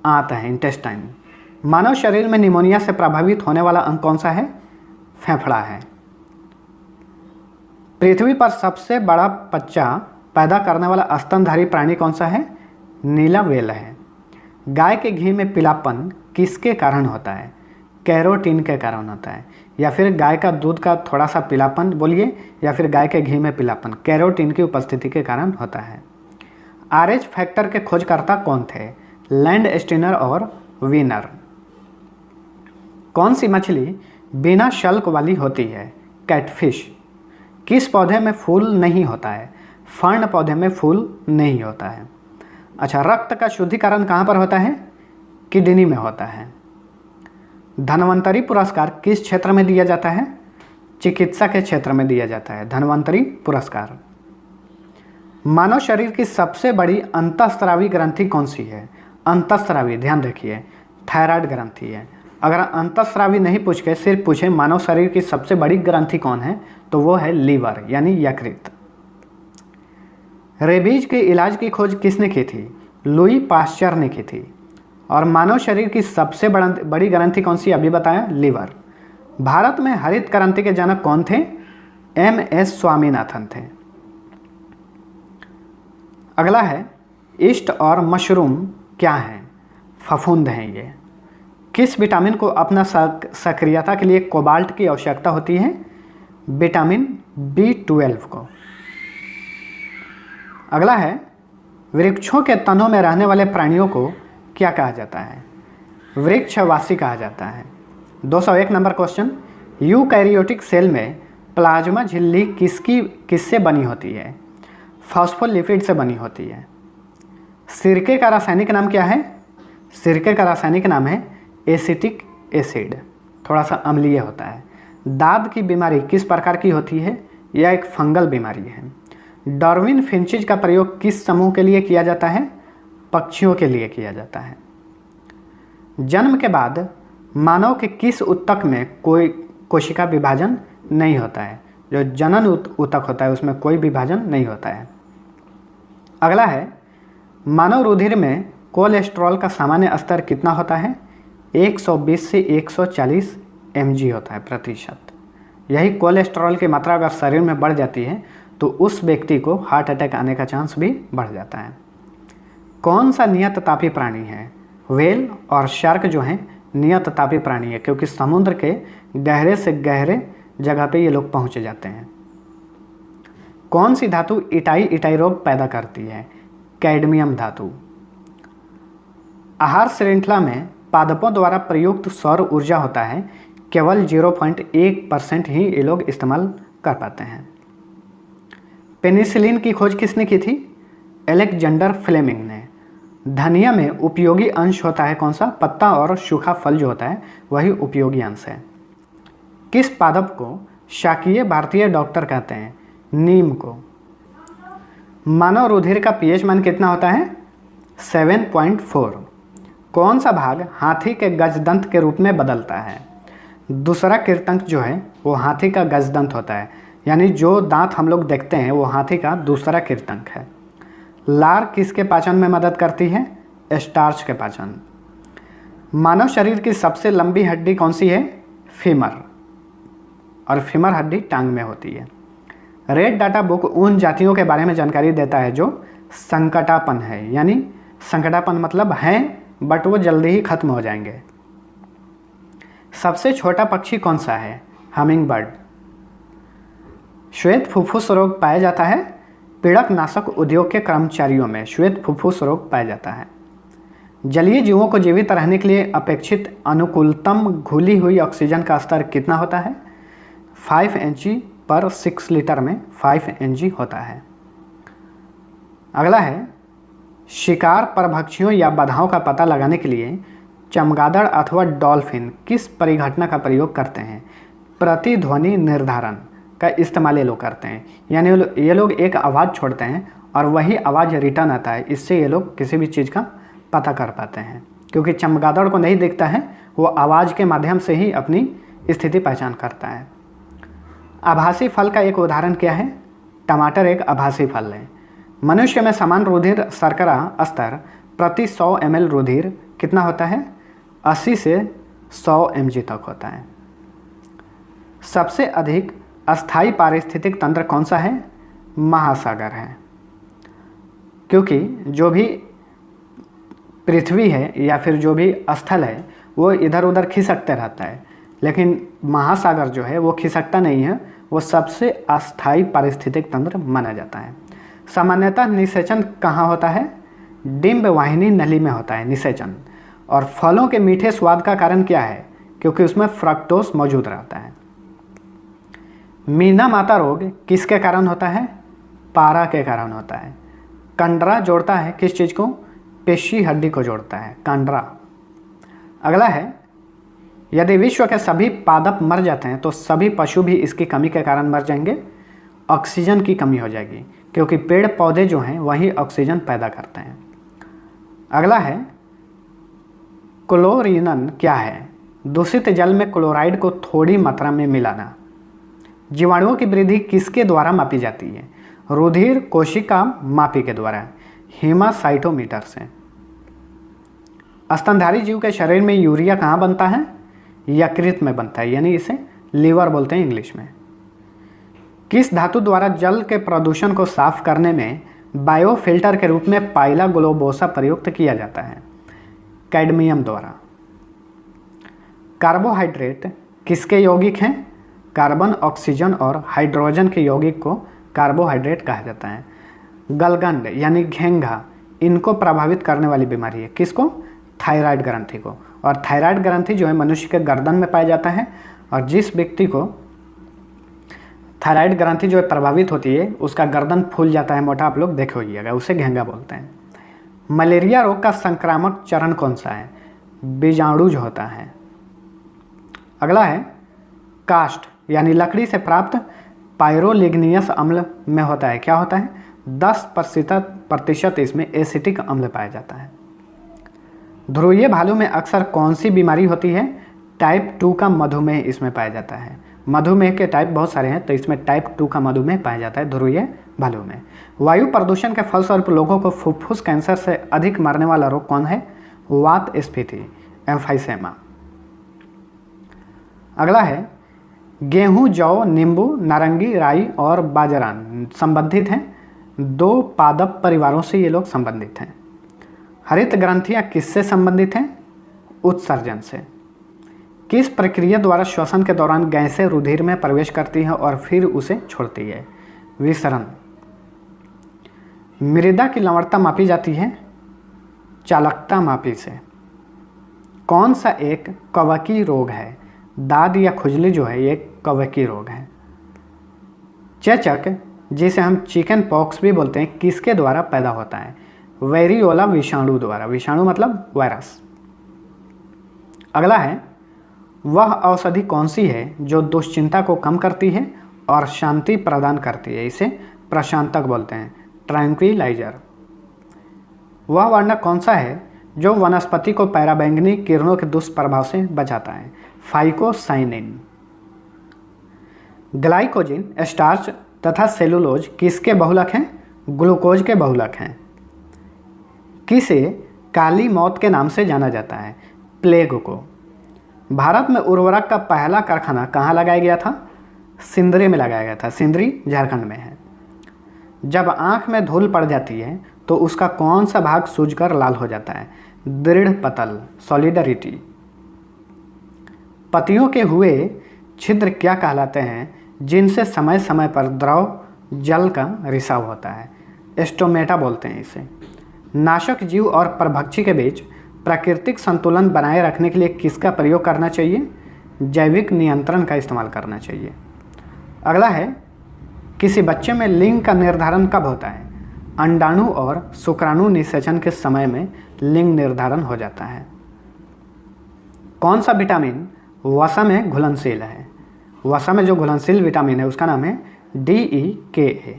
आंत है, इंटेस्टाइन। मानव शरीर में निमोनिया से प्रभावित होने वाला अंग कौन सा है? फेफड़ा है। पृथ्वी पर सबसे बड़ा बच्चा पैदा करने वाला स्तनधारी प्राणी कौन सा है? नीला व्हेल है। गाय के घी में पीलापन किसके कारण होता है? कैरोटीन के कारण होता है। या फिर गाय का दूध का थोड़ा सा पीलापन बोलिए, या फिर गाय के घी में पीलापन कैरोटीन की उपस्थिति के कारण होता है। RH फैक्टर के खोजकर्ता कौन थे? लैंड स्टीनर और वीनर। कौन सी मछली बिना शल्क वाली होती है? कैटफिश। किस पौधे में फूल नहीं होता है? फर्न पौधे में फूल नहीं होता है। अच्छा, रक्त का शुद्धिकरण कहाँ पर होता है? किडनी में होता है। धन्वंतरी पुरस्कार किस क्षेत्र में दिया जाता है? चिकित्सा के क्षेत्र में दिया जाता है धन्वंतरी पुरस्कार। मानव शरीर की सबसे बड़ी अंतःस्रावी ग्रंथि कौन सी है? अंतःस्रावी, ध्यान रखिए, थायराइड ग्रंथि है। अगर अंतःस्रावी नहीं पूछ के सिर्फ पूछे मानव शरीर की सबसे बड़ी ग्रंथि कौन है, तो वो है लीवर यानी यकृत। रेबीज के इलाज की खोज किसने की थी? लुई पाश्चर ने की थी। और मानव शरीर की सबसे बड़ी ग्रंथि कौन सी, अभी बताया, लीवर। भारत में हरित क्रांति के जनक कौन थे? एम.एस. स्वामीनाथन थे। अगला है ईस्ट और मशरूम क्या हैं? फफूंद हैं ये। किस विटामिन को अपना सक्रियता के लिए कोबाल्ट की आवश्यकता होती है? विटामिन B12 को। अगला है वृक्षों के तनों में रहने वाले प्राणियों को क्या कहा जाता है? वृक्षवासी कहा जाता है। 201 नंबर क्वेश्चन, यूकैरियोटिक सेल में प्लाज्मा झिल्ली किससे बनी होती है? फॉस्फोलिपिड से बनी होती है। सिरके का रासायनिक नाम क्या है? सिरके का रासायनिक नाम है एसिटिक एसिड, थोड़ा सा अम्लीय होता है। दाद की बीमारी किस प्रकार की होती है? यह एक फंगल बीमारी है। डार्विन फिंचिज का प्रयोग किस समूह के लिए किया जाता है? पक्षियों के लिए किया जाता है। जन्म के बाद मानव के किस ऊतक में कोई कोशिका विभाजन नहीं होता है? जो जनन ऊतक होता है उसमें कोई विभाजन नहीं होता है। अगला है मानव रुधिर में कोलेस्ट्रॉल का सामान्य स्तर कितना होता है? 120 से 140 mg होता है प्रतिशत। यही कोलेस्ट्रॉल की मात्रा अगर शरीर में बढ़ जाती है तो उस व्यक्ति को हार्ट अटैक आने का चांस भी बढ़ जाता है। कौन सा नियत तापी प्राणी है? व्हेल और शार्क जो हैं नियत तापी प्राणी है, क्योंकि समुद्र के गहरे से गहरे जगह पे ये लोग पहुंच जाते हैं। कौन सी धातु इटाई रोग पैदा करती है? कैडमियम धातु। आहार श्रृंखला में पादपों द्वारा प्रयुक्त सौर ऊर्जा होता है, केवल 0.1% ही ये लोग इस्तेमाल कर पाते हैं। पेनिसिलिन की खोज किसने की थी? अलेक्जेंडर फ्लेमिंग ने। धनिया में उपयोगी अंश होता है कौन सा? पत्ता और सूखा फल जो होता है वही उपयोगी अंश है। किस पादप को शाकीय भारतीय डॉक्टर कहते हैं? नीम को। मानव रुधिर का पीएच मान कितना होता है? 7.4। कौन सा भाग हाथी के गजदंत के रूप में बदलता है? दूसरा कीर्तंक जो है वो हाथी का गजदंत होता है, यानी जो दांत हम लोग देखते हैं वो हाथी का दूसरा कीर्तंक है। लार किसके पाचन में मदद करती है? स्टार्च के पाचन। मानव शरीर की सबसे लंबी हड्डी कौन सी है? फीमर। और फीमर हड्डी टांग में होती है। रेड डाटा बुक उन जातियों के बारे में जानकारी देता है जो संकटापन है, यानी संकटापन मतलब हैं बट वो जल्दी ही खत्म हो जाएंगे। सबसे छोटा पक्षी कौन सा है? Humming bird. श्वेत फुफ्फुस रोग पाया जाता है पीड़क नाशक उद्योग के कर्मचारियों में श्वेत फुफ्फुस रोग पाया जाता है। जलीय जीवों को जीवित रहने के लिए अपेक्षित अनुकूलतम घुली हुई ऑक्सीजन का स्तर कितना होता है? 5 mg/6 लीटर में 5 mg होता है। अगला है शिकार परभक्षियों या बाधाओं का पता लगाने के लिए चमगादड़ अथवा डॉल्फिन किस परिघटना का प्रयोग करते हैं? प्रतिध्वनि निर्धारण का इस्तेमाल ये लोग करते हैं, यानी ये लोग एक आवाज़ छोड़ते हैं और वही आवाज़ रिटर्न आता है। इससे ये लोग किसी भी चीज़ का पता कर पाते हैं, क्योंकि चमगादड़ को नहीं दिखता है, वो आवाज़ के माध्यम से ही अपनी स्थिति पहचान करता है। आभासी फल का एक उदाहरण क्या है? टमाटर एक आभासी फल है। मनुष्य में समान रुधिर शर्करा स्तर प्रति 100 ml रुधिर कितना होता है? 80 से 100 mg तक होता है। सबसे अधिक अस्थायी पारिस्थितिक तंत्र कौन सा है? महासागर है, क्योंकि जो भी पृथ्वी है या फिर जो भी स्थल है वो इधर उधर खिसकते रहता है, लेकिन महासागर जो है वो खिसकता नहीं है, वो सबसे अस्थायी पारिस्थितिक तंत्र माना जाता है। सामान्यतः निषेचन कहाँ होता है? डिंब वाहिनी नली में होता है निषेचन। और फलों के मीठे स्वाद का कारण क्या है? क्योंकि उसमें फ्रक्टोज मौजूद रहता है। मीना माता रोग किसके कारण होता है? पारा के कारण होता है। कंडरा जोड़ता है किस चीज़ को? पेशी हड्डी को जोड़ता है, कंडरा। अगला है यदि विश्व के सभी पादप मर जाते हैं तो सभी पशु भी इसकी कमी के कारण मर जाएंगे। ऑक्सीजन की कमी हो जाएगी, क्योंकि पेड़ पौधे जो हैं वही ऑक्सीजन पैदा करते हैं। अगला है क्लोरिनन क्या है? दूषित जल में क्लोराइड को थोड़ी मात्रा में मिलाना। जीवाणुओं की वृद्धि किसके द्वारा मापी जाती है? रुधिर कोशिका मापी के द्वारा, हेमासाइटोमीटर से। स्तनधारी जीव के शरीर में यूरिया कहाँ बनता है? यकृत में बनता है, यानी इसे लीवर बोलते हैं इंग्लिश में। किस धातु द्वारा जल के प्रदूषण को साफ करने में बायोफिल्टर के रूप में पाइला ग्लोबोसा प्रयुक्त किया जाता है? कैडमियम द्वारा। कार्बोहाइड्रेट किसके यौगिक हैं? कार्बन, ऑक्सीजन और हाइड्रोजन के यौगिक को कार्बोहाइड्रेट कहा जाता है। गलगंड यानी घेंघा, इनको प्रभावित करने वाली बीमारी है। किसको? थायराइड ग्रंथि को। और थायराइड ग्रंथि जो है मनुष्य के गर्दन में पाया जाता है, और जिस व्यक्ति को थायराइड ग्रंथि जो है प्रभावित होती है उसका गर्दन फूल जाता है मोटा, आप लोग देखे होइएगा, उसे घेंघा बोलते हैं। मलेरिया रोग का संक्रामक चरण कौन सा है? बीजाणु होता है। अगला है कास्ट यानी लकड़ी से प्राप्त पायरोलिग्नियस अम्ल में होता है, क्या होता है? 10% इसमें एसिटिक अम्ल पाया जाता है। ध्रुवीय भालू में अक्सर कौन सी बीमारी होती है? टाइप 2 का मधुमेह इसमें पाया जाता है। मधुमेह के टाइप बहुत सारे हैं, तो इसमें टाइप 2 का मधुमेह पाया जाता है ध्रुवीय भालू में। वायु प्रदूषण के फलस्वरूप लोगों को फुफ्फुस कैंसर से अधिक मारने वाला रोग कौन है? वात स्फीति, एम्फाइसेमा। अगला है गेहूं, जौ, नींबू, नारंगी, राई और बाजरा संबंधित हैं। 2 पादप परिवारों से ये लोग संबंधित हैं। हरित ग्रंथियां किससे संबंधित हैं? उत्सर्जन से। किस प्रक्रिया द्वारा श्वसन के दौरान गैसें रुधिर में प्रवेश करती हैं और फिर उसे छोड़ती है? विसरण। मृदा की लवणता मापी जाती है चालकता मापी से। कौन सा एक कवकी रोग है? दाद या खुजली जो है ये कवकी रोग है। चेचक, जिसे हम चिकन पॉक्स भी बोलते हैं, किसके द्वारा पैदा होता है? वेरियोला विषाणु द्वारा। विषाणु मतलब वायरस। अगला है वह औषधि कौन सी है जो दुश्चिंता को कम करती है और शांति प्रदान करती है? इसे प्रशांतक बोलते हैं, ट्रैंक्विलाइजर। वह वर्णक कौन सा है जो वनस्पति को पराबैंगनी किरणों के दुष्प्रभाव से बचाता है? फाइकोसाइनिन। ग्लाइकोजिन, स्टार्च तथा सेलुलोज किसके बहुलक हैं? ग्लूकोज के बहुलक हैं। किसे काली मौत के नाम से जाना जाता है? प्लेग को। भारत में उर्वरक का पहला कारखाना कहाँ लगाया गया था? सिंदरी में लगाया गया था। सिंदरी झारखंड में है। जब आँख में धूल पड़ जाती है तो उसका कौन सा भाग सूजकर लाल हो जाता है? दृढ़ पतल, सॉलिडरिटी। पतियों के हुए छिद्र क्या कहलाते हैं जिनसे समय समय पर द्रव जल का रिसाव होता है? एस्टोमेटा बोलते हैं इसे। नाशक जीव और परभक्षी के बीच प्राकृतिक संतुलन बनाए रखने के लिए किसका प्रयोग करना चाहिए? जैविक नियंत्रण का इस्तेमाल करना चाहिए। अगला है किसी बच्चे में लिंग का निर्धारण कब होता है? अंडाणु और शुक्राणु निषेचन के समय में लिंग निर्धारण हो जाता है। कौन सा विटामिन वसा में घुलनशील है? वसा में जो घुलनशील विटामिन है उसका नाम है DEKA।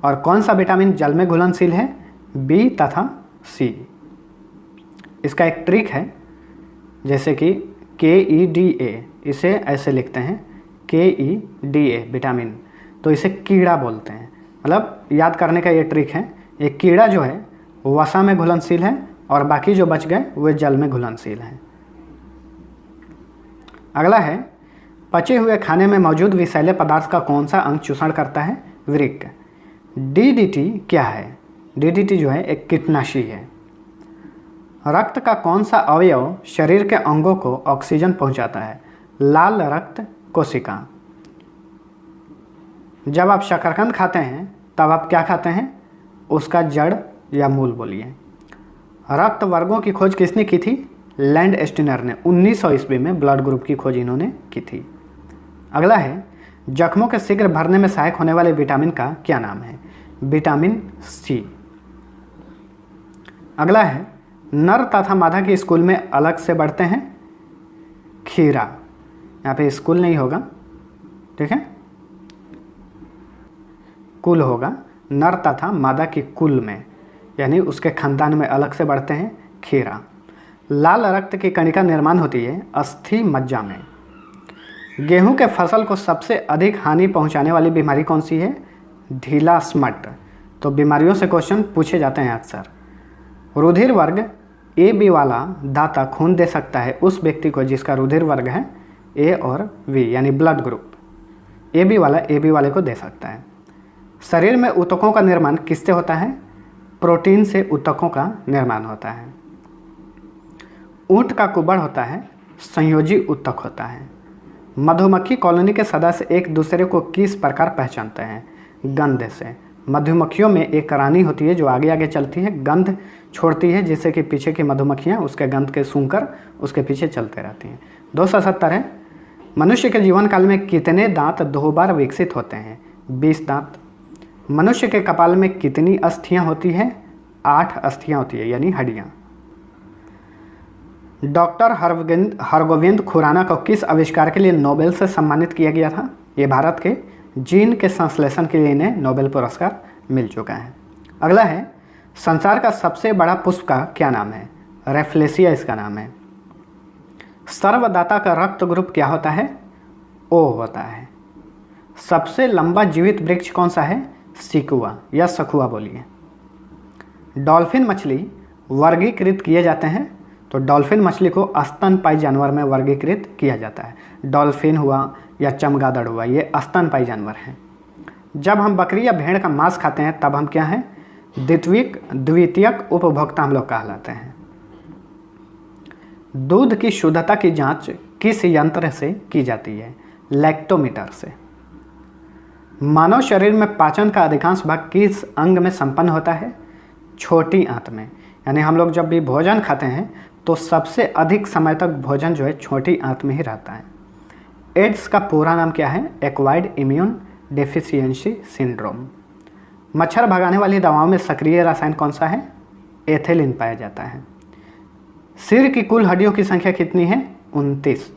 और कौन सा विटामिन जल में घुलनशील है? B तथा C। इसका एक ट्रिक है, जैसे कि KEDA, इसे ऐसे लिखते हैं KEDA विटामिन, तो इसे कीड़ा बोलते हैं। मतलब याद करने का ये ट्रिक है। ये कीड़ा जो है वसा में घुलनशील है और बाकी जो बच गए वे जल में घुलनशील हैं। अगला है पचे हुए खाने में मौजूद विषैले पदार्थ का कौन सा अंग चूषण करता है? वृक्क। DDT क्या है? DDT जो है एक कीटनाशी है। रक्त का कौन सा अवयव शरीर के अंगों को ऑक्सीजन पहुंचाता है? लाल रक्त कोशिका। जब आप शकरकंद खाते हैं तब आप क्या खाते हैं? उसका जड़ या मूल बोलिए। रक्त वर्गों की खोज किसने की थी? लैंड स्टिनर ने 1900 ईस्वी में ब्लड ग्रुप की खोज इन्होंने की थी। अगला है जख्मों के शीघ्र भरने में सहायक होने वाले विटामिन का क्या नाम है? Vitamin C। अगला है नर तथा मादा के स्कूल में अलग से बढ़ते हैं? खीरा। यहाँ पे स्कूल नहीं होगा, ठीक है, कुल होगा। नर तथा मादा की कुल में, यानी उसके खानदान में अलग से बढ़ते हैं खीरा। लाल रक्त की कणिका निर्माण होती है अस्थि मज्जा में। गेहूं के फसल को सबसे अधिक हानि पहुंचाने वाली बीमारी कौन सी है? ढीला स्मट। तो बीमारियों से क्वेश्चन पूछे जाते हैं अक्सर। रुधिर वर्ग ए बी वाला दाता खून दे सकता है उस व्यक्ति को जिसका रुधिर वर्ग है ए और वी, यानी ब्लड ग्रुप ए बी वाला ए बी वाले को दे सकता है। शरीर में ऊतकों का निर्माण किससे होता है? प्रोटीन से ऊतकों का निर्माण होता है। ऊंट का कुबड़ होता है संयोजी ऊतक होता है। मधुमक्खी कॉलोनी के सदस्य एक दूसरे को किस प्रकार पहचानते हैं? गंध से। मधुमक्खियों में एक रानी होती है जो आगे आगे चलती है, गंध छोड़ती है, जिससे कि पीछे की मधुमक्खियाँ उसके गंध के सूंघकर उसके पीछे चलते रहती हैं। 270 है। मनुष्य के जीवन काल में कितने दांत 2 बार विकसित होते हैं? 20 दांत। मनुष्य के कपाल में कितनी अस्थियां होती हैं? 8 अस्थियां होती है, यानी हड्डियां। डॉक्टर हरगोविंद खुराना को किस आविष्कार के लिए नोबेल से सम्मानित किया गया था? ये भारत के जीन के संश्लेषण के लिए इन्हें नोबेल पुरस्कार मिल चुका है। अगला है, संसार का सबसे बड़ा पुष्प का क्या नाम है? रेफ्लेसिया इसका नाम है। सर्वदाता का रक्त ग्रुप क्या होता है? ओ होता है। सबसे लंबा जीवित वृक्ष कौन सा है? सिकुआ या सखुआ बोलिए। डॉल्फिन मछली वर्गीकृत किए जाते हैं, तो डॉल्फिन मछली को स्तनपायी जानवर में वर्गीकृत किया जाता है। डॉल्फिन हुआ या चमगादड़ हुआ, ये स्तनपायी जानवर हैं। जब हम बकरी या भेड़ का मांस खाते हैं तब हम क्या हैं? द्वितीयक उपभोक्ता हम लोग कहलाते हैं। दूध की शुद्धता की जांच किस यंत्र से की जाती है? लैक्टोमीटर से। मानव शरीर में पाचन का अधिकांश भाग किस अंग में संपन्न होता है? छोटी आंत में। यानी हम लोग जब भी भोजन खाते हैं तो सबसे अधिक समय तक भोजन जो है छोटी आंत में ही रहता है। एड्स का पूरा नाम क्या है? Acquired immune deficiency syndrome. मच्छर भगाने वाली दवाओं में सक्रिय रसायन कौन सा है? एथिलीन पाया जाता है। सिर की कुल हड्डियों की संख्या कितनी है? 29।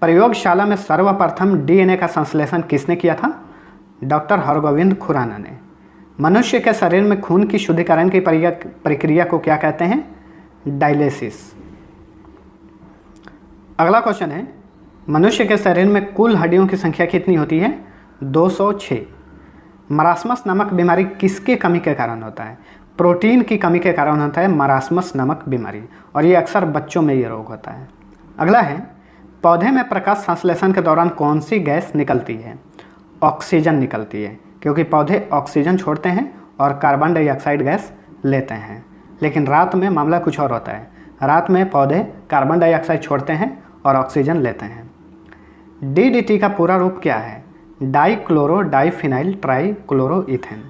प्रयोगशाला में सर्वप्रथम डीएनए का संश्लेषण किसने किया था? डॉक्टर हरगोविंद खुराना ने। मनुष्य के शरीर में खून की शुद्धिकरण की प्रक्रिया को क्या कहते हैं? डायलिसिस। अगला क्वेश्चन है, मनुष्य के शरीर में कुल हड्डियों की संख्या कितनी होती है? 206। मरासमस नामक बीमारी किसके कमी के कारण होता है? प्रोटीन की कमी के कारण होता है मरासमस नामक बीमारी, और ये अक्सर बच्चों में ये रोग होता है। अगला है, पौधे में प्रकाश संश्लेषण के दौरान कौन सी गैस निकलती है? ऑक्सीजन निकलती है, क्योंकि पौधे ऑक्सीजन छोड़ते हैं और कार्बन डाइऑक्साइड गैस लेते हैं। लेकिन रात में मामला कुछ और होता है। रात में पौधे कार्बन डाइऑक्साइड छोड़ते हैं और ऑक्सीजन लेते हैं। डीडीटी का पूरा रूप क्या है? Dichloro diphenyl trichloroethane.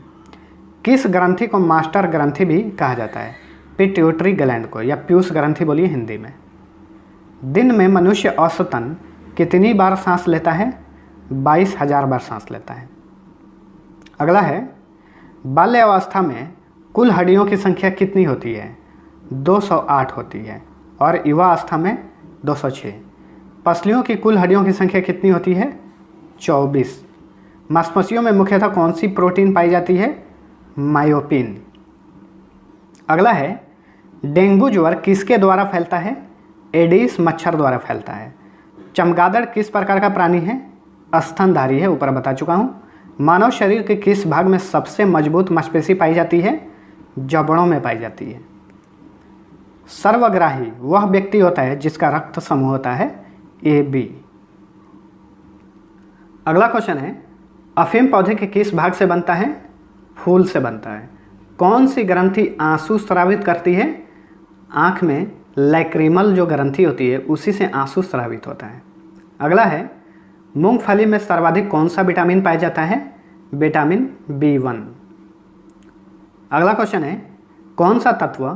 किस ग्रंथि को मास्टर ग्रंथि भी कहा जाता है? पिट्यूटरी ग्लैंड को, या पीयूष ग्रंथि बोलिए हिंदी में। दिन में मनुष्य औसतन कितनी बार सांस लेता है? 22,000 बार सांस लेता है। अगला है, बाल्यावस्था में कुल हड्डियों की संख्या कितनी होती है? 208 होती है, और युवावस्था में 206। पसलियों की कुल हड्डियों की संख्या कितनी होती है? 24। मांसपेशियों में मुख्यतः कौन सी प्रोटीन पाई जाती है? मायोपिन। अगला है, डेंगू ज्वर किसके द्वारा फैलता है? एडिस मच्छर द्वारा फैलता है। चमगादड़ किस प्रकार का प्राणी है? स्तनधारी है, ऊपर बता चुका हूँ। मानव शरीर के किस भाग में सबसे मजबूत मांसपेशी पाई जाती है? जबड़ों में पाई जाती है। सर्वग्राही वह व्यक्ति होता है जिसका रक्त समूह होता है AB। अगला क्वेश्चन है, अफीम पौधे के किस भाग से बनता है? फूल से बनता है। कौन सी ग्रंथि आंसू स्रावित करती है? आँख में लैक्रिमल जो ग्रंथि होती है उसी से आंसू स्रावित होता है। अगला है, मूंगफली में सर्वाधिक कौन सा विटामिन पाया जाता है? Vitamin B1। अगला क्वेश्चन है, कौन सा तत्व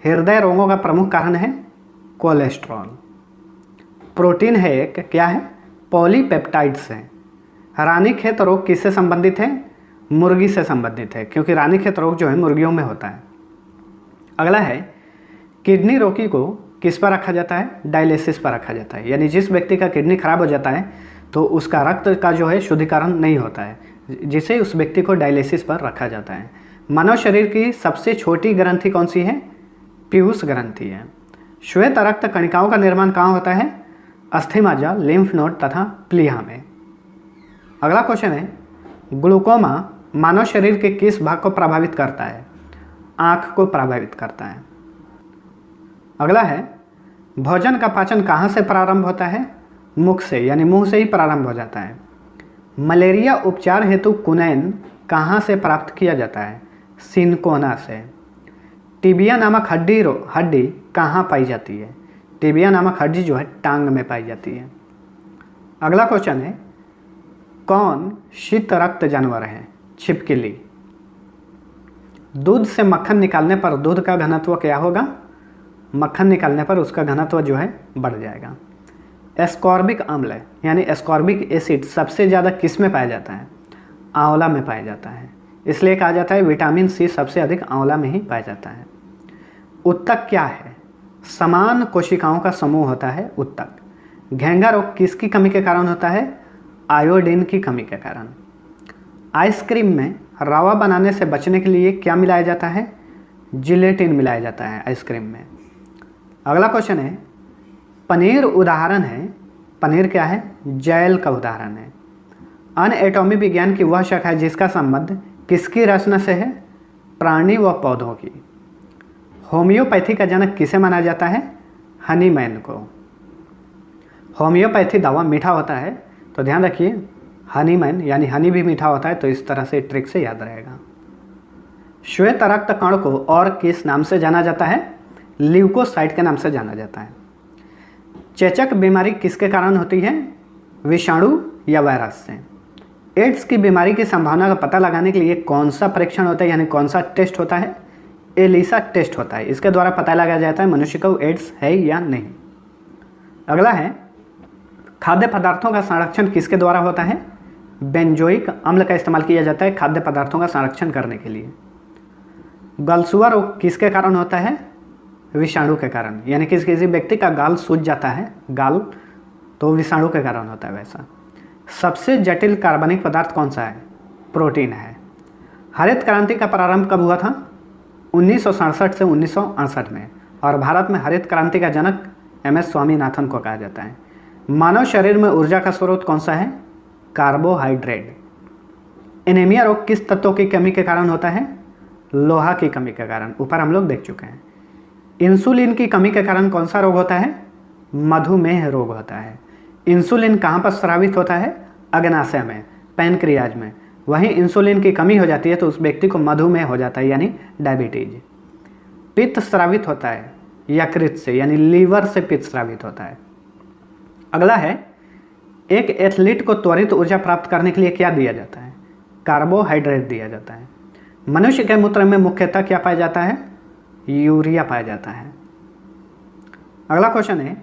हृदय रोगों का प्रमुख कारण है? कोलेस्ट्रॉल। प्रोटीन है एक, क्या है? पॉलीपेप्टाइड्स है। रानीखेत रोग किससे संबंधित है? मुर्गी से संबंधित है, क्योंकि रानीखेत रोग जो है मुर्गियों में होता है। अगला है, किडनी रोगी को किस पर रखा जाता है? डायलिसिस पर रखा जाता है। यानी जिस व्यक्ति का किडनी खराब हो जाता है तो उसका रक्त का जो है शुद्धिकरण नहीं होता है, जिसे उस व्यक्ति को डायलिसिस पर रखा जाता है। मानव शरीर की सबसे छोटी ग्रंथि कौन सी है? पीयूष ग्रंथि है। श्वेत रक्त कणिकाओं का निर्माण कहाँ होता है? अस्थिमज्जा, लिम्फ नोड तथा प्लीहा में। अगला क्वेश्चन है, ग्लूकोमा मानव शरीर के किस भाग को प्रभावित करता है? आँख को प्रभावित करता है। अगला है, भोजन का पाचन कहाँ से प्रारंभ होता है? मुख से, यानी मुंह से ही प्रारंभ हो जाता है। मलेरिया उपचार हेतु कुनैन कहाँ से प्राप्त किया जाता है? सिनकोना से। टिबिया नामक हड्डी कहाँ पाई जाती है? टिबिया नामक हड्डी जो है टांग में पाई जाती है। अगला क्वेश्चन है, कौन शीत रक्त जानवर है? छिपकली। दूध से मक्खन निकालने पर दूध का घनत्व क्या होगा? मक्खन निकालने पर उसका घनत्व जो है बढ़ जाएगा। एस्कॉर्बिक अम्ल यानी एस्कॉर्बिक एसिड सबसे ज़्यादा किस में पाया जाता है? आंवला में पाया जाता है। इसलिए कहा जाता है विटामिन सी सबसे अधिक आंवला में ही पाया जाता है। उत्तक क्या है? समान कोशिकाओं का समूह होता है उत्तक। घेंघा रोग किसकी कमी के कारण होता है? आयोडीन की कमी के कारण। आइसक्रीम में रवा बनाने से बचने के लिए क्या मिलाया जाता है? जिलेटिन मिलाया जाता है आइसक्रीम में। अगला क्वेश्चन है, पनीर उदाहरण है। पनीर क्या है? जैल का उदाहरण है। अनएटॉमी विज्ञान की वह शाखा है जिसका संबंध किसकी रचना से है? प्राणी व पौधों की। होम्योपैथी का जनक किसे माना जाता है? हनीमैन को। होम्योपैथी दवा मीठा होता है, तो ध्यान रखिए हनीमैन यानी हनी भी मीठा होता है, तो इस तरह से ट्रिक से याद रहेगा। श्वेत रक्त कण को और किस नाम से जाना जाता है? ल्यूकोसाइट के नाम से जाना जाता है। चेचक बीमारी किसके कारण होती है? विषाणु या वायरस से। एड्स की बीमारी की संभावना का पता लगाने के लिए कौन सा परीक्षण होता है, यानी कौन सा टेस्ट होता है? एलिसा टेस्ट होता है। इसके द्वारा पता लगाया जाता है मनुष्य को एड्स है या नहीं। अगला है, खाद्य पदार्थों का संरक्षण किसके द्वारा होता है? बेंजोइक अम्ल का इस्तेमाल किया जाता है खाद्य पदार्थों का संरक्षण करने के लिए। गलसुआ रोग किसके कारण होता है? विषाणु के कारण, यानी किसी व्यक्ति का गाल सूज जाता है, गाल, तो विषाणु के कारण होता है वैसा। सबसे जटिल कार्बनिक पदार्थ कौन सा है? प्रोटीन है। हरित क्रांति का प्रारंभ कब हुआ था? 1967 से 1968 में, और भारत में हरित क्रांति का जनक MS स्वामीनाथन को कहा जाता है। मानव शरीर में ऊर्जा का स्रोत कौन सा है? कार्बोहाइड्रेट। एनीमिया रोग किस तत्व की कमी के कारण होता है? लोहा की कमी के कारण, ऊपर हम लोग देख चुके हैं। इंसुलिन की कमी के कारण कौन सा रोग होता है? मधुमेह रोग होता है। इंसुलिन कहाँ पर स्रावित होता है? अग्नाशय में, पैनक्रियाज में। वहीं इंसुलिन की कमी हो जाती है तो उस व्यक्ति को मधुमेह हो जाता है, यानी डायबिटीज। पित्त स्रावित होता है यकृत से, यानी लीवर से पित्त स्रावित होता है। अगला है, एक एथलीट को त्वरित ऊर्जा प्राप्त करने के लिए क्या दिया जाता है? कार्बोहाइड्रेट दिया जाता है। मनुष्य के मूत्र में मुख्यतः क्या पाया जाता है? यूरिया पाया जाता है। अगला क्वेश्चन है,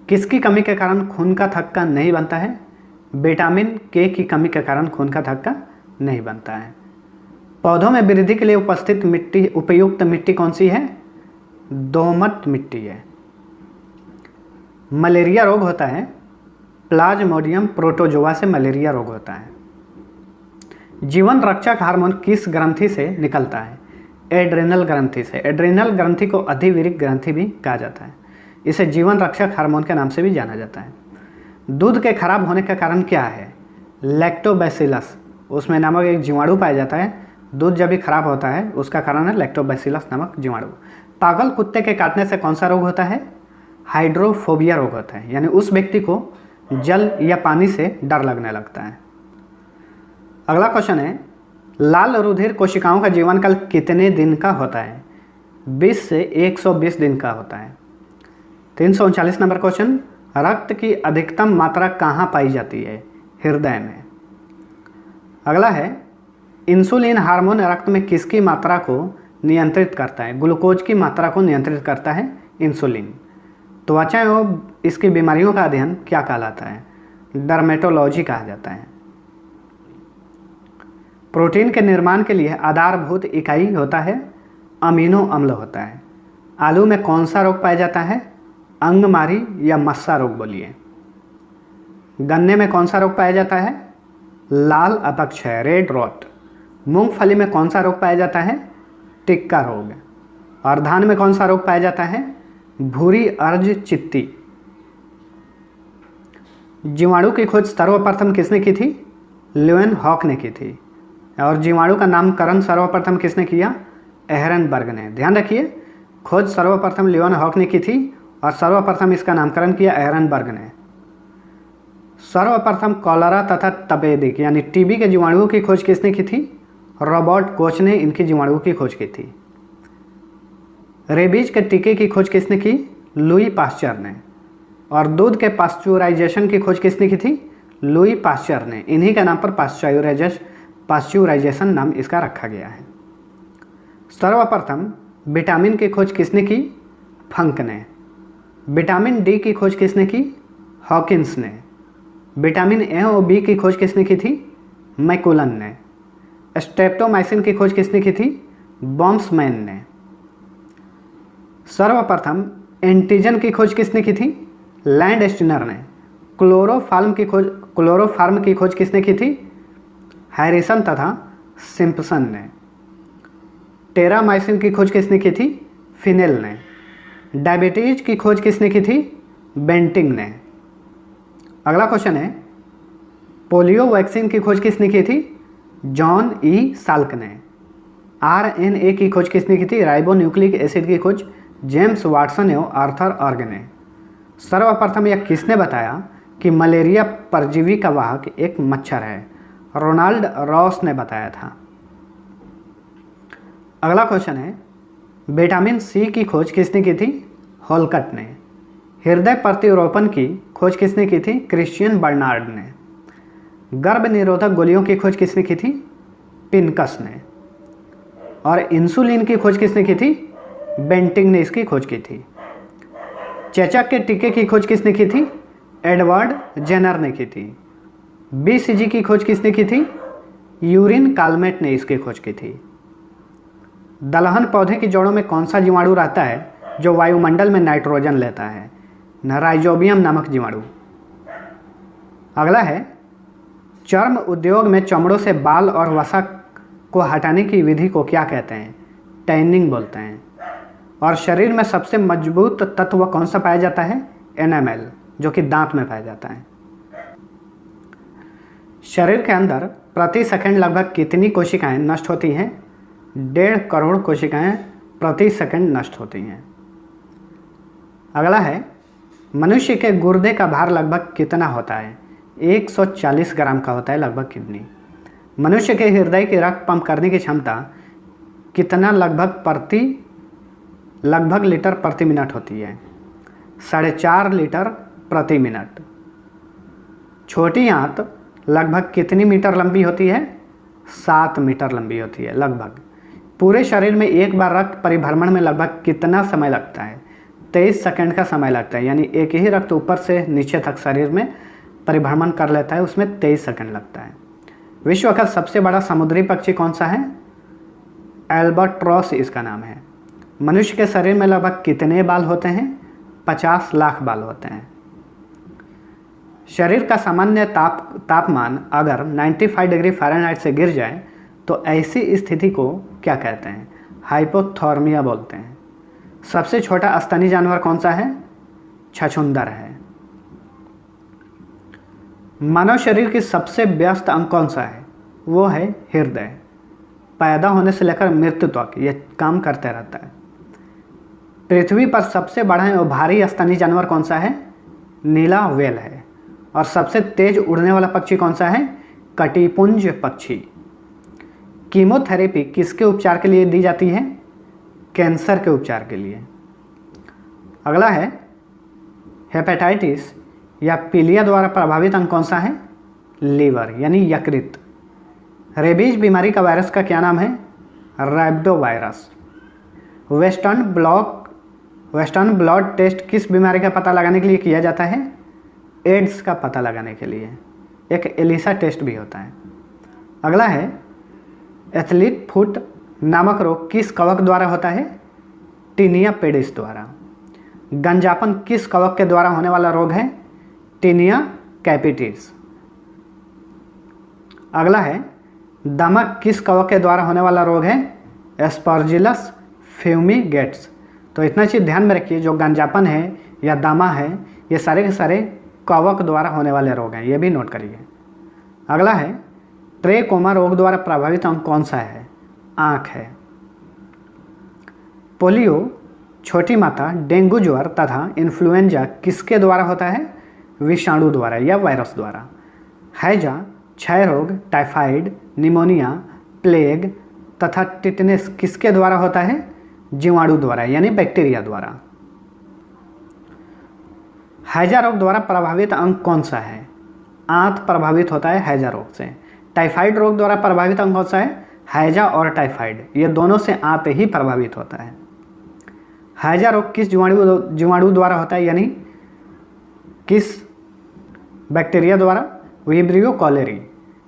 किसकी कमी के कारण खून का थक्का नहीं बनता है? विटामिन के की कमी के कारण खून का थक्का नहीं बनता है। पौधों में वृद्धि के लिए उपयुक्त मिट्टी कौन सी है? दोमट मिट्टी है। मलेरिया रोग होता है, प्लाज्मोडियम प्रोटोजोआ से मलेरिया रोग होता है। जीवन रक्षक हार्मोन किस ग्रंथि से निकलता है? एड्रेनल ग्रंथि से। एड्रेनल ग्रंथि को अधिविरिक ग्रंथि भी कहा जाता है। इसे जीवन रक्षक हार्मोन के नाम से भी जाना जाता है। दूध के खराब होने का कारण क्या है? लैक्टोबैसिलस, उसमें नामक एक जीवाणु पाया जाता है। दूध जब भी खराब होता है उसका कारण है लैक्टोबैसिलस नामक जीवाणु। पागल कुत्ते के काटने से कौन सा रोग होता है? हाइड्रोफोबिया रोग होता है, यानी उस व्यक्ति को जल या पानी से डर लगने लगता है। अगला क्वेश्चन है, लाल रुधिर कोशिकाओं का जीवनकाल कितने दिन का होता है? 20 से 120 दिन का होता है। 339 नंबर क्वेश्चन, रक्त की अधिकतम मात्रा कहाँ पाई जाती है? हृदय में। अगला है, इंसुलिन हार्मोन रक्त में किसकी मात्रा को नियंत्रित करता है? ग्लूकोज की मात्रा को नियंत्रित करता है इंसुलिन। त्वचा एवं इसकी बीमारियों का अध्ययन क्या कहलाता है? डर्मेटोलॉजी कहा जाता है। प्रोटीन के निर्माण के लिए आधारभूत इकाई होता है अमीनो अम्ल होता है। आलू में कौन सा रोग पाया जाता है? अंगमारी या मस्सा रोग बोलिए। गन्ने में कौन सा रोग पाया जाता है? लाल अपक्षय, रेड रॉट। मूंगफली में कौन सा रोग पाया जाता है? टिक्का रोग। और धान में कौन सा रोग पाया जाता है? भूरी अर्ज चित्ती। जीवाणु की खोज सर्वप्रथम किसने की थी? ल्यूएनहॉक ने की थी। और जीवाणु का नामकरण सर्वप्रथम किसने किया? एहरनबर्ग ने। ध्यान रखिए, खोज सर्वप्रथम ल्यूएनहॉक ने की थी और सर्वप्रथम इसका नामकरण किया एहरनबर्ग ने। सर्वप्रथम कॉलरा तथा तपेदिक यानी टीबी के जीवाणुओं की खोज किसने की थी? रॉबर्ट कोच ने इनकी जीवाणुओं की खोज की थी। रेबीज के टीके की खोज किसने की? लुई पास्चर ने। और दूध के पास्चुराइजेशन की खोज किसने की थी? लुई पास्चर ने। इन्हीं के नाम पर पास्चुराइजेशन नाम इसका रखा गया है। सर्वप्रथम विटामिन की खोज किसने की? फंक ने। विटामिन डी की खोज किसने की? हॉकिंस ने। विटामिन ए और बी की खोज किसने की थी? मैकुलन ने। स्ट्रेप्टोमाइसिन की खोज किसने की थी? बॉम्समैन ने। सर्वप्रथम एंटीजन की खोज किसने की थी? लैंडस्टीनर ने। क्लोरोफार्म की खोज किसने की थी? हैरिसन तथा सिम्पसन ने। टेरामाइसिन की खोज किसने की थी? फिनेल ने। डायबिटीज की खोज किसने की थी? बेंटिंग ने। अगला क्वेश्चन है, पोलियो वैक्सीन की खोज किसने की थी? जॉन ई साल्क ने। आरएनए की खोज किसने की थी? राइबोन्यूक्लिक एसिड की खोज जेम्स वाटसन एवं आर्थर ऑर्ग ने। सर्वप्रथम यह किसने बताया कि मलेरिया परजीवी का वाहक एक मच्छर है? रोनाल्ड रॉस ने बताया था। अगला क्वेश्चन है, विटामिन सी की खोज किसने की थी? होलकट ने। हृदय प्रत्यारोपण की खोज किसने की थी? क्रिश्चियन बर्नार्ड ने। गर्भ निरोधक गोलियों की खोज किसने की थी? पिनकस ने। और इंसुलिन की खोज किसने की थी? बेंटिंग ने इसकी खोज की थी। चेचक के टीके की खोज किसने की थी? एडवर्ड जेनर ने की थी। बीसीजी की खोज किसने की थी? यूरिन काल्मेट ने इसकी खोज की थी। दलहन पौधे की जड़ों में कौन सा जीवाणु रहता है जो वायुमंडल में नाइट्रोजन लेता है? राइजोबियम नामक जीवाणु। अगला है, चर्म उद्योग में चमड़ों से बाल और वसा को हटाने की विधि को क्या कहते हैं? टैनिंग बोलते हैं। और शरीर में सबसे मजबूत तत्व कौन सा पाया जाता है? एनामेल, जो कि दांत में पाया जाता है। शरीर के अंदर प्रति सेकंड लगभग कितनी कोशिकाएं नष्ट होती हैं? 1.5 करोड़ कोशिकाएं प्रति सेकंड नष्ट होती हैं। अगला है, मनुष्य के गुर्दे का भार लगभग कितना होता है? 140 ग्राम का होता है लगभग। कितनी? मनुष्य के हृदय की रक्त पंप करने की क्षमता कितना लगभग लीटर प्रति मिनट होती है? 4.5 लीटर प्रति मिनट। छोटी आंत लगभग कितनी मीटर लंबी होती है? 7 मीटर लंबी होती है लगभग। पूरे शरीर में एक बार रक्त परिभ्रमण में लगभग कितना समय लगता है? 23 सेकंड का समय लगता है। यानी एक ही रक्त ऊपर से नीचे तक शरीर में परिभ्रमण कर लेता है, उसमें 23 सेकंड लगता है। विश्व का सबसे बड़ा समुद्री पक्षी कौन सा है? एल्बाट्रॉस इसका नाम है। मनुष्य के शरीर में लगभग कितने बाल होते हैं? 50 लाख बाल होते हैं। शरीर का सामान्य तापमान अगर 95 डिग्री फ़ारेनहाइट से गिर जाए तो ऐसी स्थिति को क्या कहते हैं? हाइपोथर्मिया बोलते हैं। सबसे छोटा स्तनी जानवर कौन सा है? छछूंदर है। मानव शरीर की सबसे व्यस्त अंग कौन सा है? वो है हृदय। पैदा होने से लेकर मृत्यु तक यह काम करते रहता है। पृथ्वी पर सबसे बड़ा और भारी स्तनी जानवर कौन सा है? नीला व्हेल है। और सबसे तेज उड़ने वाला पक्षी कौन सा है? कटिपुंज पक्षी। कीमोथेरेपी किसके उपचार के लिए दी जाती है? कैंसर के उपचार के लिए। अगला है, हेपेटाइटिस या पीलिया द्वारा प्रभावित अंग कौन सा है? लीवर यानी यकृत। रेबीज बीमारी का वायरस का क्या नाम है? रैबिडो वायरस। वेस्टर्न ब्लड टेस्ट किस बीमारी का पता लगाने के लिए किया जाता है? एड्स का पता लगाने के लिए। एक एलिसा टेस्ट भी होता है। अगला है, एथलीट फुट नामक रोग किस कवक द्वारा होता है? टीनिया पेडिस द्वारा। गंजापन किस कवक के द्वारा होने वाला रोग है? Tinea capitis. अगला है, दमा किस कवक के द्वारा होने वाला रोग है? एस्परजिलस फ्यूमिगेट्स। तो इतना चीज़ ध्यान में रखिए, जो गंजापन है या दामा है, ये सारे के सारे कवक द्वारा होने वाले रोग हैं, ये भी नोट करिए। अगला है ट्रेकोमा रोग द्वारा प्रभावित अंग कौन सा है? आँख है। पोलियो, छोटी माता, डेंगू ज्वर तथा इन्फ्लुएंजा किसके द्वारा होता है? विषाणु द्वारा या वायरस द्वारा। हैजा, क्षय रोग, टाइफाइड, निमोनिया, प्लेग तथा टिटनेस किसके द्वारा होता है? जीवाणु द्वारा यानी बैक्टीरिया द्वारा। हैजा रोग द्वारा प्रभावित अंग कौन सा है? आंत प्रभावित होता है हैजा रोग से। टाइफाइड रोग द्वारा प्रभावित अंग कौन सा है? हैजा और टाइफाइड, ये दोनों से आंत ही प्रभावित होता है। हैजा रोग किस जीवाणु द्वारा होता है, यानी किस बैक्टीरिया द्वारा? Vibrio cholerae.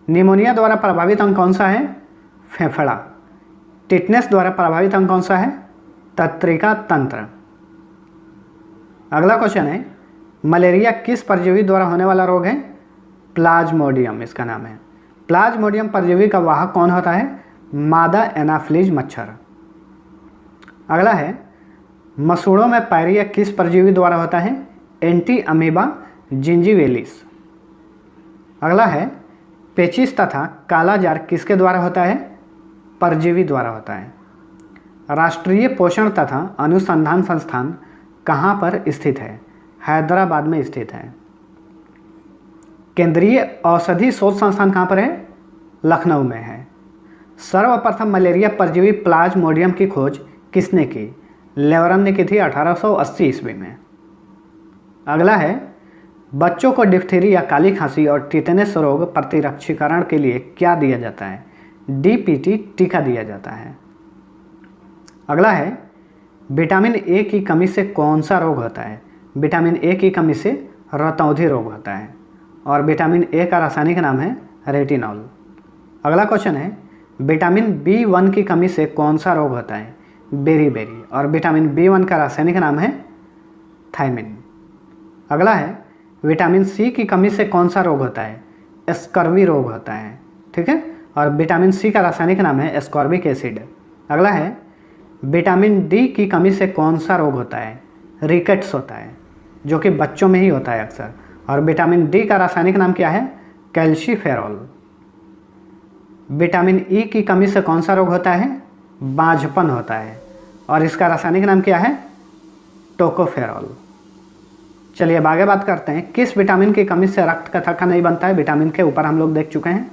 निमोनिया द्वारा प्रभावित अंग कौन सा है? फेफड़ा। टिटनेस द्वारा प्रभावित अंग कौन सा है? तंत्रिका तंत्र। अगला क्वेश्चन है मलेरिया किस परजीवी द्वारा होने वाला रोग है? प्लाज्मोडियम इसका नाम है। प्लाज्मोडियम परजीवी का वाहक कौन होता है? मादा एनाफिलीज मच्छर। अगला है मसूड़ों में पायरिया किस परजीवी द्वारा होता है? Entamoeba gingivalis. अगला है पेचिस तथा काला जार किसके द्वारा होता है? परजीवी द्वारा होता है। राष्ट्रीय पोषण तथा अनुसंधान संस्थान कहाँ पर स्थित है? हैदराबाद में स्थित है। केंद्रीय औषधि शोध संस्थान कहाँ पर है? लखनऊ में है। सर्वप्रथम मलेरिया परजीवी प्लाज्मोडियम की खोज किसने की? लेवरन ने की थी 1880 ईस्वी में। अगला है बच्चों को डिप्थीरिया, काली खांसी और टिटेनस रोग प्रतिरक्षीकरण के लिए क्या दिया जाता है? डीपीटी टीका दिया जाता है। अगला है विटामिन ए की कमी से कौन सा रोग होता है? विटामिन ए की कमी से रतौंधी रोग होता है और विटामिन ए का रासायनिक नाम है रेटिनॉल। अगला क्वेश्चन है विटामिन B1 की कमी से कौन सा रोग होता है? बेरीबेरी और विटामिन B1 का रासायनिक नाम है थायमिन। अगला है विटामिन सी की कमी से कौन सा रोग होता है? स्कर्वी रोग होता है, ठीक है, और विटामिन सी का रासायनिक नाम है एस्कॉर्बिक एसिड। अगला है विटामिन डी की कमी से कौन सा रोग होता है? रिकेट्स होता है, जो कि बच्चों में ही होता है अक्सर, और विटामिन डी का रासायनिक नाम क्या है? कैल्शिफेरॉल। विटामिन ई की कमी से कौन सा रोग होता है? बांझपन होता है और इसका रासायनिक नाम क्या है? टोकोफेरॉल। चलिए अब आगे बात करते हैं किस विटामिन की कमी से रक्त का थक्का नहीं बनता है। विटामिन के ऊपर हम लोग देख चुके हैं।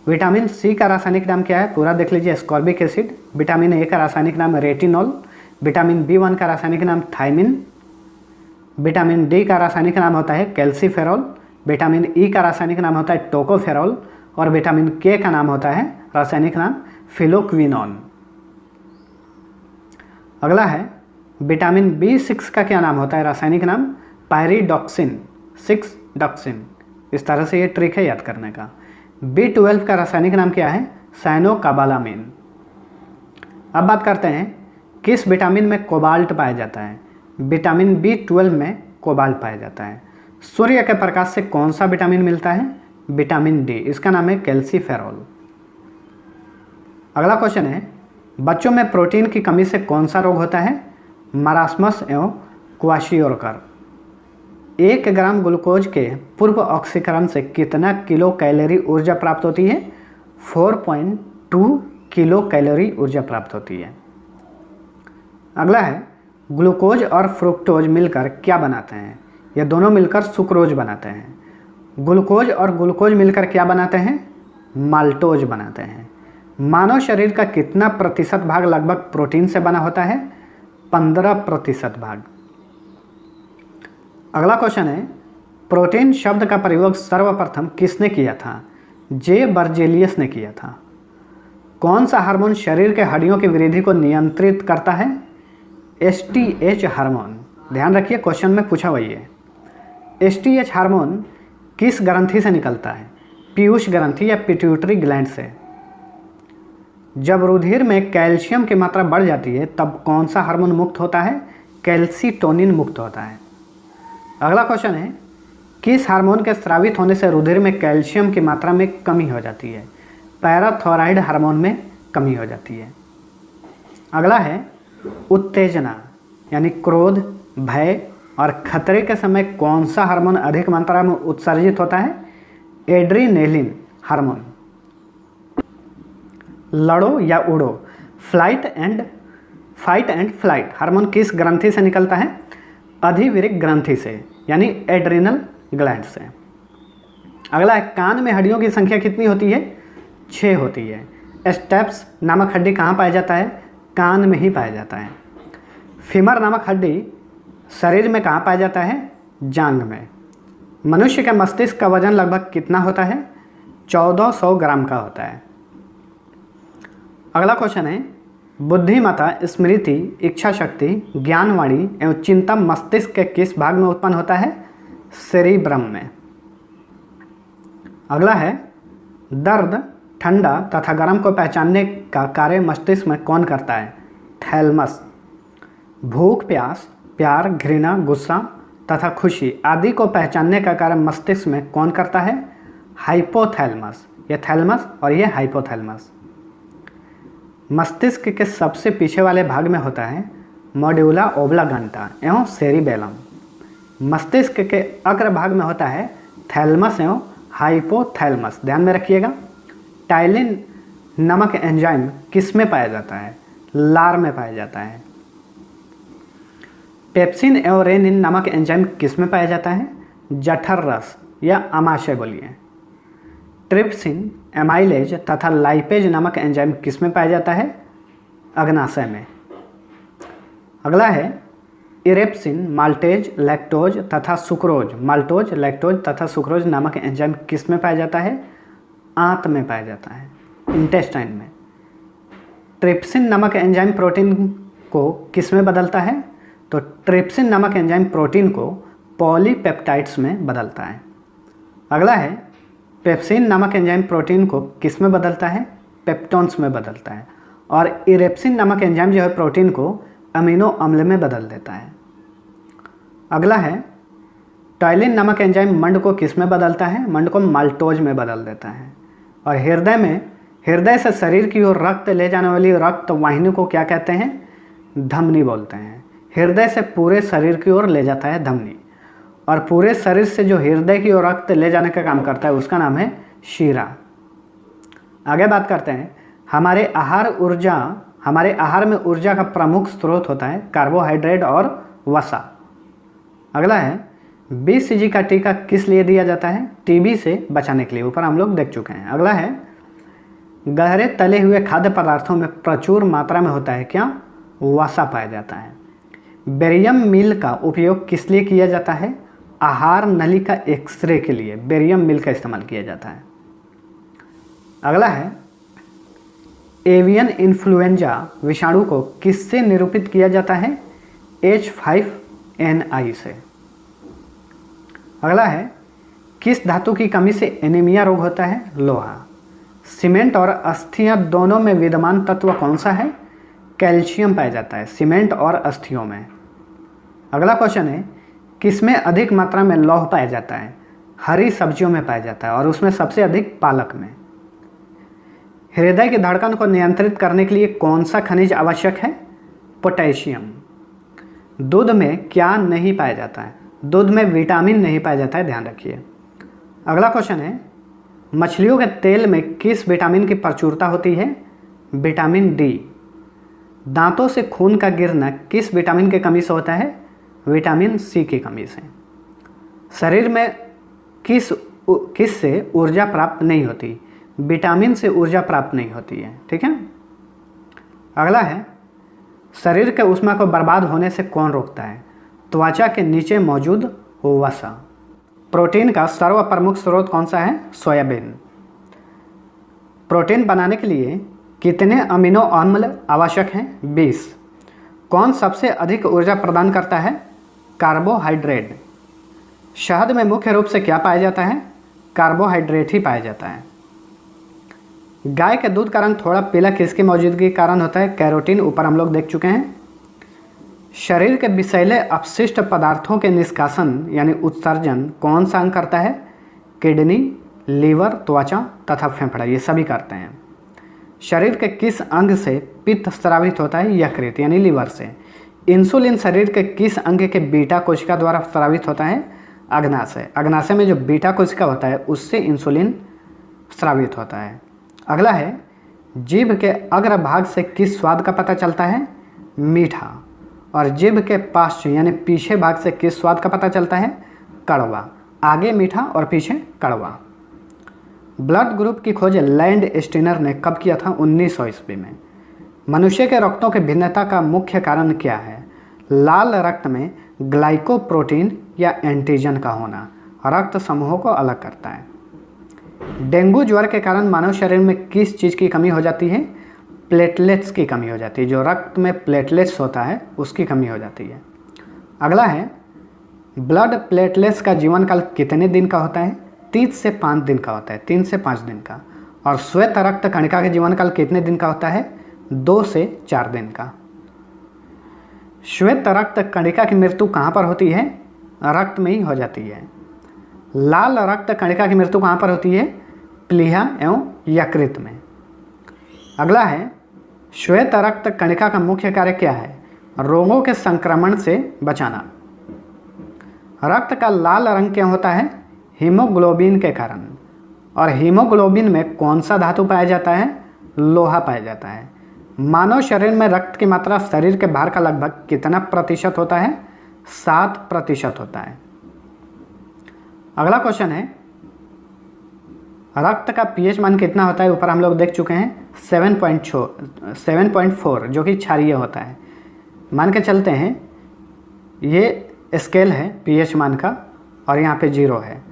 विटामिन सी का रासायनिक नाम क्या है? पूरा देख लीजिए, एस्कॉर्बिक एसिड। विटामिन ए का रासायनिक नाम रेटिनॉल। विटामिन B1 का रासायनिक नाम थायमिन। विटामिन डी का रासायनिक नाम होता है कैल्सीफेरॉल। विटामिन ई का रासायनिक नाम होता है टोकोफेरॉल और विटामिन के का नाम होता है रासायनिक नाम फिलोक्विनोन। अगला है विटामिन B6 का क्या नाम होता है? रासायनिक नाम पायरिडॉक्सिन 6-डॉक्सिन। इस तरह से ये ट्रिक है याद करने का। B12 का रासायनिक नाम क्या है? साइनोकाबालामिन। अब बात करते हैं किस विटामिन में कोबाल्ट पाया जाता है? विटामिन B12 में कोबाल्ट पाया जाता है। सूर्य के प्रकाश से कौन सा विटामिन मिलता है? विटामिन डी, इसका नाम है कैल्सीफेरॉल। अगला क्वेश्चन है बच्चों में प्रोटीन की कमी से कौन सा रोग होता है? मरास्मस एवं क्वाशियोरकर। 1 ग्राम ग्लूकोज के पूर्व ऑक्सीकरण से कितना किलो कैलोरी ऊर्जा प्राप्त होती है? 4.2 किलो कैलोरी ऊर्जा प्राप्त होती है। अगला है ग्लूकोज और फ्रुक्टोज मिलकर क्या बनाते हैं? ये दोनों मिलकर सुक्रोज बनाते हैं। ग्लूकोज और ग्लूकोज मिलकर क्या बनाते हैं? माल्टोज बनाते हैं। मानव शरीर का कितना प्रतिशत भाग लगभग प्रोटीन से बना होता है? 15% भाग। अगला क्वेश्चन है प्रोटीन शब्द का प्रयोग सर्वप्रथम किसने किया था? जे बर्जेलियस ने किया था। कौन सा हार्मोन शरीर के हड्डियों की वृद्धि को नियंत्रित करता है? STH hormone. ध्यान रखिए क्वेश्चन में पूछा वही है। STH हार्मोन किस ग्रंथि से निकलता है? पीयूष ग्रंथि या पिट्यूटरी ग्लैंड से। जब रुधिर में कैल्शियम की मात्रा बढ़ जाती है तब कौन सा हार्मोन मुक्त होता है? कैल्सीटोनिन मुक्त होता है। अगला क्वेश्चन है किस हार्मोन के स्रावित होने से रुधिर में कैल्शियम की मात्रा में कमी हो जाती है? पैराथायरॉयड हार्मोन में कमी हो जाती है। अगला है उत्तेजना यानी क्रोध, भय और खतरे के समय कौन सा हार्मोन अधिक मात्रा में उत्सर्जित होता है? Adrenaline hormone. लड़ो या उड़ो, फाइट एंड फ्लाइट हार्मोन किस ग्रंथि से निकलता है? अधिविरिक ग्रंथि से यानी एड्रिनल ग्लैंड से। अगला है, कान में हड्डियों की संख्या कितनी होती है? 6 होती है। स्टेप्स नामक हड्डी कहाँ पाया जाता है? कान में ही पाया जाता है। फीमर नामक हड्डी शरीर में कहाँ पाया जाता है? जांघ में। मनुष्य के मस्तिष्क का वजन लगभग कितना होता है? 1400 ग्राम का होता है। अगला क्वेश्चन है, बुद्धिमत्ता, स्मृति, इच्छा शक्ति, ज्ञानवाणी एवं चिंता मस्तिष्क के किस भाग में उत्पन्न होता है? सेरिब्रम में। अगला है, दर्द, ठंडा तथा गर्म को पहचानने का कार्य मस्तिष्क में कौन करता है? थैलमस। भूख, प्यास, प्यार, घृणा, गुस्सा तथा खुशी आदि को पहचानने का कार्य मस्तिष्क में कौन करता है? हाइपोथैलेमस। ये थैलमस और ये हाइपोथैलेमस। मस्तिष्क के सबसे पीछे वाले भाग में होता है मॉड्यूला ओब्लांगेटा एवं सेरिबेलम। मस्तिष्क के अग्र भाग में होता है थैलमस एवं हाइपोथैलेमस। ध्यान में रखिएगा। टाइलिन नामक एंजाइम किस में पाया जाता है? लार में पाया जाता है। पेप्सिन एवं रेनिन नामक एंजाइम किस में पाया जाता है? जठर रस या अमाशय बोलिए। ट्रिप्सिन, एमाइलेज तथा लाइपेज नामक एंजाइम किस में पाया जाता है? अग्नाशय में। अगला है, इरेप्सिन, माल्टेज, लैक्टोज तथा सुक्रोज, माल्टोज, लैक्टोज तथा सुक्रोज नामक एंजाइम किस में पाया जाता है? आंत में पाया जाता है, इंटेस्टाइन में। ट्रिप्सिन नामक एंजाइम प्रोटीन को किस में बदलता है? तो ट्रिप्सिन नामक एंजाइम प्रोटीन को पॉलीपेप्टाइड्स में बदलता है। अगला है, पेप्सिन नामक एंजाइम प्रोटीन को किस में बदलता है? पेप्टोन्स में बदलता है। और इरेप्सिन नामक एंजाइम जो है प्रोटीन को अमीनो अम्ल में बदल देता है। अगला है, टाइलिन नामक एंजाइम मंड को किस में बदलता है? मंड को माल्टोज में बदल देता है। और हृदय से शरीर की ओर रक्त ले जाने वाली रक्त वाहिनी को क्या कहते हैं? धमनी बोलते हैं। हृदय से पूरे शरीर की ओर ले जाता है धमनी, और पूरे शरीर से जो हृदय की ओर रक्त ले जाने का काम करता है उसका नाम है शीरा। आगे बात करते हैं, हमारे आहार में ऊर्जा का प्रमुख स्रोत होता है कार्बोहाइड्रेट और वसा। अगला है, BCG का टीका किस लिए दिया जाता है? टीबी से बचाने के लिए। ऊपर हम लोग देख चुके हैं। अगला है, गहरे तले हुए खाद्य पदार्थों में प्रचुर मात्रा में होता है क्या? वसा पाया जाता है। बेरियम मिल का उपयोग किस लिए किया जाता है? आहार नली का एक्सरे के लिए बेरियम मिल का इस्तेमाल किया जाता है। अगला है, एवियन इन्फ्लुएंजा विषाणु को किससे निरूपित किया जाता है? H5N1 से। अगला है, किस धातु की कमी से एनीमिया रोग होता है? लोहा। सीमेंट और अस्थियां दोनों में विद्यमान तत्व कौन सा है? कैल्शियम पाया जाता है सीमेंट और अस्थियों में। अगला क्वेश्चन है, किसमें अधिक मात्रा में लौह पाया जाता है? हरी सब्जियों में पाया जाता है और उसमें सबसे अधिक पालक में। हृदय की धड़कन को नियंत्रित करने के लिए कौन सा खनिज आवश्यक है? पोटेशियम। दूध में क्या नहीं पाया जाता है? दूध में विटामिन नहीं पाया जाता है, ध्यान रखिए। अगला क्वेश्चन है, मछलियों के तेल में किस विटामिन की प्रचुरता होती है? Vitamin D. दांतों से खून का गिरना किस विटामिन की कमी से होता है? विटामिन सी की कमी से। शरीर में किस से ऊर्जा प्राप्त नहीं होती? विटामिन से ऊर्जा प्राप्त नहीं होती है, ठीक है। अगला है, शरीर के ऊष्मा को बर्बाद होने से कौन रोकता है? त्वचा के नीचे मौजूद वसा। प्रोटीन का सर्वप्रमुख स्रोत कौन सा है? सोयाबीन। प्रोटीन बनाने के लिए कितने अमीनो अम्ल आवश्यक हैं? 20। कौन सबसे अधिक ऊर्जा प्रदान करता है? कार्बोहाइड्रेट। शहद में मुख्य रूप से क्या पाया जाता है? कार्बोहाइड्रेट ही पाया जाता है। गाय के दूध का रंग थोड़ा पीला किसकी मौजूदगी के कारण होता है? कैरोटीन। ऊपर हम लोग देख चुके हैं। शरीर के विषैले अपशिष्ट पदार्थों के निष्कासन यानी उत्सर्जन कौन सा अंग करता है? किडनी, लीवर, त्वचा तथा फेफड़ा, ये सभी करते हैं। शरीर के किस अंग से पित्त स्रावित होता है? यकृत यानी लीवर से। इंसुलिन शरीर के किस अंग के बीटा कोशिका द्वारा स्रावित होता है? अग्नाशय। अग्नाशय में जो बीटा कोशिका होता है उससे इंसुलिन स्रावित होता है। अगला है, जीभ के अग्र भाग से किस स्वाद का पता चलता है? मीठा। और जीभ के पार्श्व यानी पीछे भाग से किस स्वाद का पता चलता है? कड़वा। आगे मीठा और पीछे कड़वा। ब्लड ग्रुप की खोज लैंड स्टीनर ने कब किया था? 1900 ईस्वी में। मनुष्य के रक्तों के भिन्नता का मुख्य कारण क्या है? लाल रक्त में ग्लाइकोप्रोटीन या एंटीजन का होना रक्त समूहों को अलग करता है। डेंगू ज्वर के कारण मानव शरीर में किस चीज़ की कमी हो जाती है? प्लेटलेट्स की कमी हो जाती है। जो रक्त में प्लेटलेट्स होता है उसकी कमी हो जाती है। अगला है, ब्लड प्लेटलेट्स का जीवन काल कितने दिन का होता है? 3 से 5 दिन का होता है। 3 से 5 दिन का। और श्वेत रक्त कणिका का जीवन काल कितने दिन का होता है? 2 से 4 दिन का। श्वेत रक्त कणिका की मृत्यु कहाँ पर होती है? रक्त में ही हो जाती है। लाल रक्त कणिका की मृत्यु कहाँ पर होती है? प्लीहा एवं यकृत में। अगला है, श्वेत रक्त कणिका का मुख्य कार्य क्या है? रोगों के संक्रमण से बचाना। रक्त का लाल रंग क्यों होता है? हीमोग्लोबिन के कारण। और हीमोग्लोबिन में कौन सा धातु पाया जाता है? लोहा पाया जाता है। मानव शरीर में रक्त की मात्रा शरीर के भार का लगभग कितना प्रतिशत होता है? 7% होता है। अगला क्वेश्चन है, रक्त का पीएच मान कितना होता है? ऊपर हम लोग देख चुके हैं 7.4 जो कि क्षारीय होता है। मान के चलते हैं ये स्केल है पीएच मान का और यहाँ पे 0 है,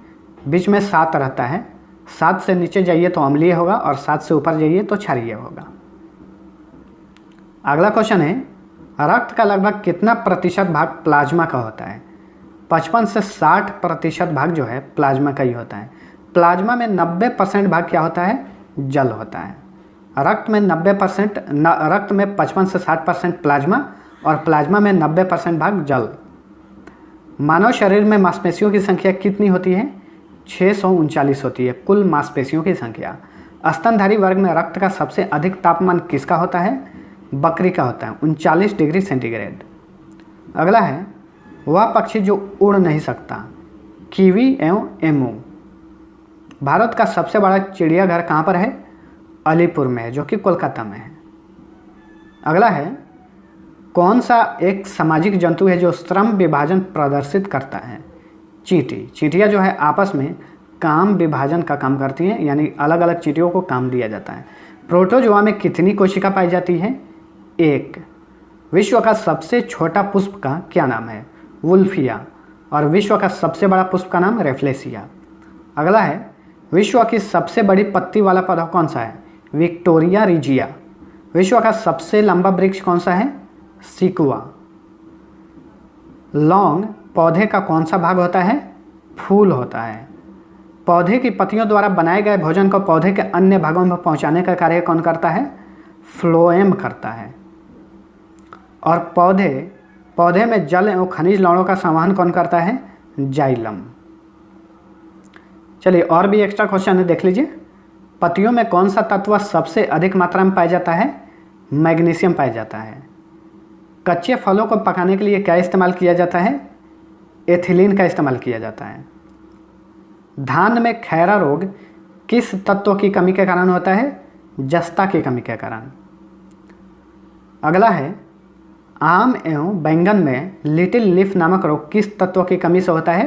बीच में 7 रहता है। 7 से नीचे जाइए तो अम्लीय होगा और 7 से ऊपर जाइए तो क्षारीय होगा। अगला क्वेश्चन है, रक्त का लगभग कितना प्रतिशत भाग प्लाज्मा का होता है? 55 से 60% भाग जो है प्लाज्मा का ही होता है। प्लाज्मा में 90% भाग क्या होता है? जल होता है। रक्त में 55 से 60% प्लाज्मा और प्लाज्मा में 90% भाग जल। मानव शरीर में मांसपेशियों की संख्या कितनी होती है? 639 होती है कुल मांसपेशियों की संख्या। स्तनधारी वर्ग में रक्त का सबसे अधिक तापमान किसका होता है? बकरी का होता है, 39 डिग्री सेंटीग्रेड। अगला है, वह पक्षी जो उड़ नहीं सकता। कीवी एवं एमू। भारत का सबसे बड़ा चिड़ियाघर कहाँ पर है? अलीपुर में है, जो कि कोलकाता में है। अगला है, कौन सा एक सामाजिक जंतु है जो श्रम विभाजन प्रदर्शित करता है? चींटी। चींटियाँ जो है आपस में काम विभाजन का काम करती हैं, यानी अलग अलग चींटियों को काम दिया जाता है। प्रोटोजोआ में कितनी कोशिका पाई जाती है? 1। विश्व का सबसे छोटा पुष्प का क्या नाम है? वुल्फिया। और विश्व का सबसे बड़ा पुष्प का नाम रेफ्लेसिया। अगला है, विश्व की सबसे बड़ी पत्ती वाला पौधा कौन सा है? Victoria regia. विश्व का सबसे लंबा वृक्ष कौन सा है? सिकुआ। लौंग पौधे का कौन सा भाग होता है? फूल होता है। पौधे की पत्तियों द्वारा बनाए गए भोजन को पौधे के अन्य भागों में पहुंचाने का कार्य कौन करता है? फ्लोएम करता है। और पौधे में जल एवं खनिज लवणों का संवहन कौन करता है? जाइलम। चलिए और भी एक्स्ट्रा क्वेश्चन है, देख लीजिए। पत्तियों में कौन सा तत्व सबसे अधिक मात्रा में पाया जाता है? मैग्नीशियम पाया जाता है। कच्चे फलों को पकाने के लिए क्या इस्तेमाल किया जाता है? एथिलीन का इस्तेमाल किया जाता है। धान में खैरा रोग किस तत्व की कमी के कारण होता है? जस्ता की कमी के कारण। अगला है, आम एवं बैंगन में लिटिल लीफ नामक रोग किस तत्व की कमी से होता है?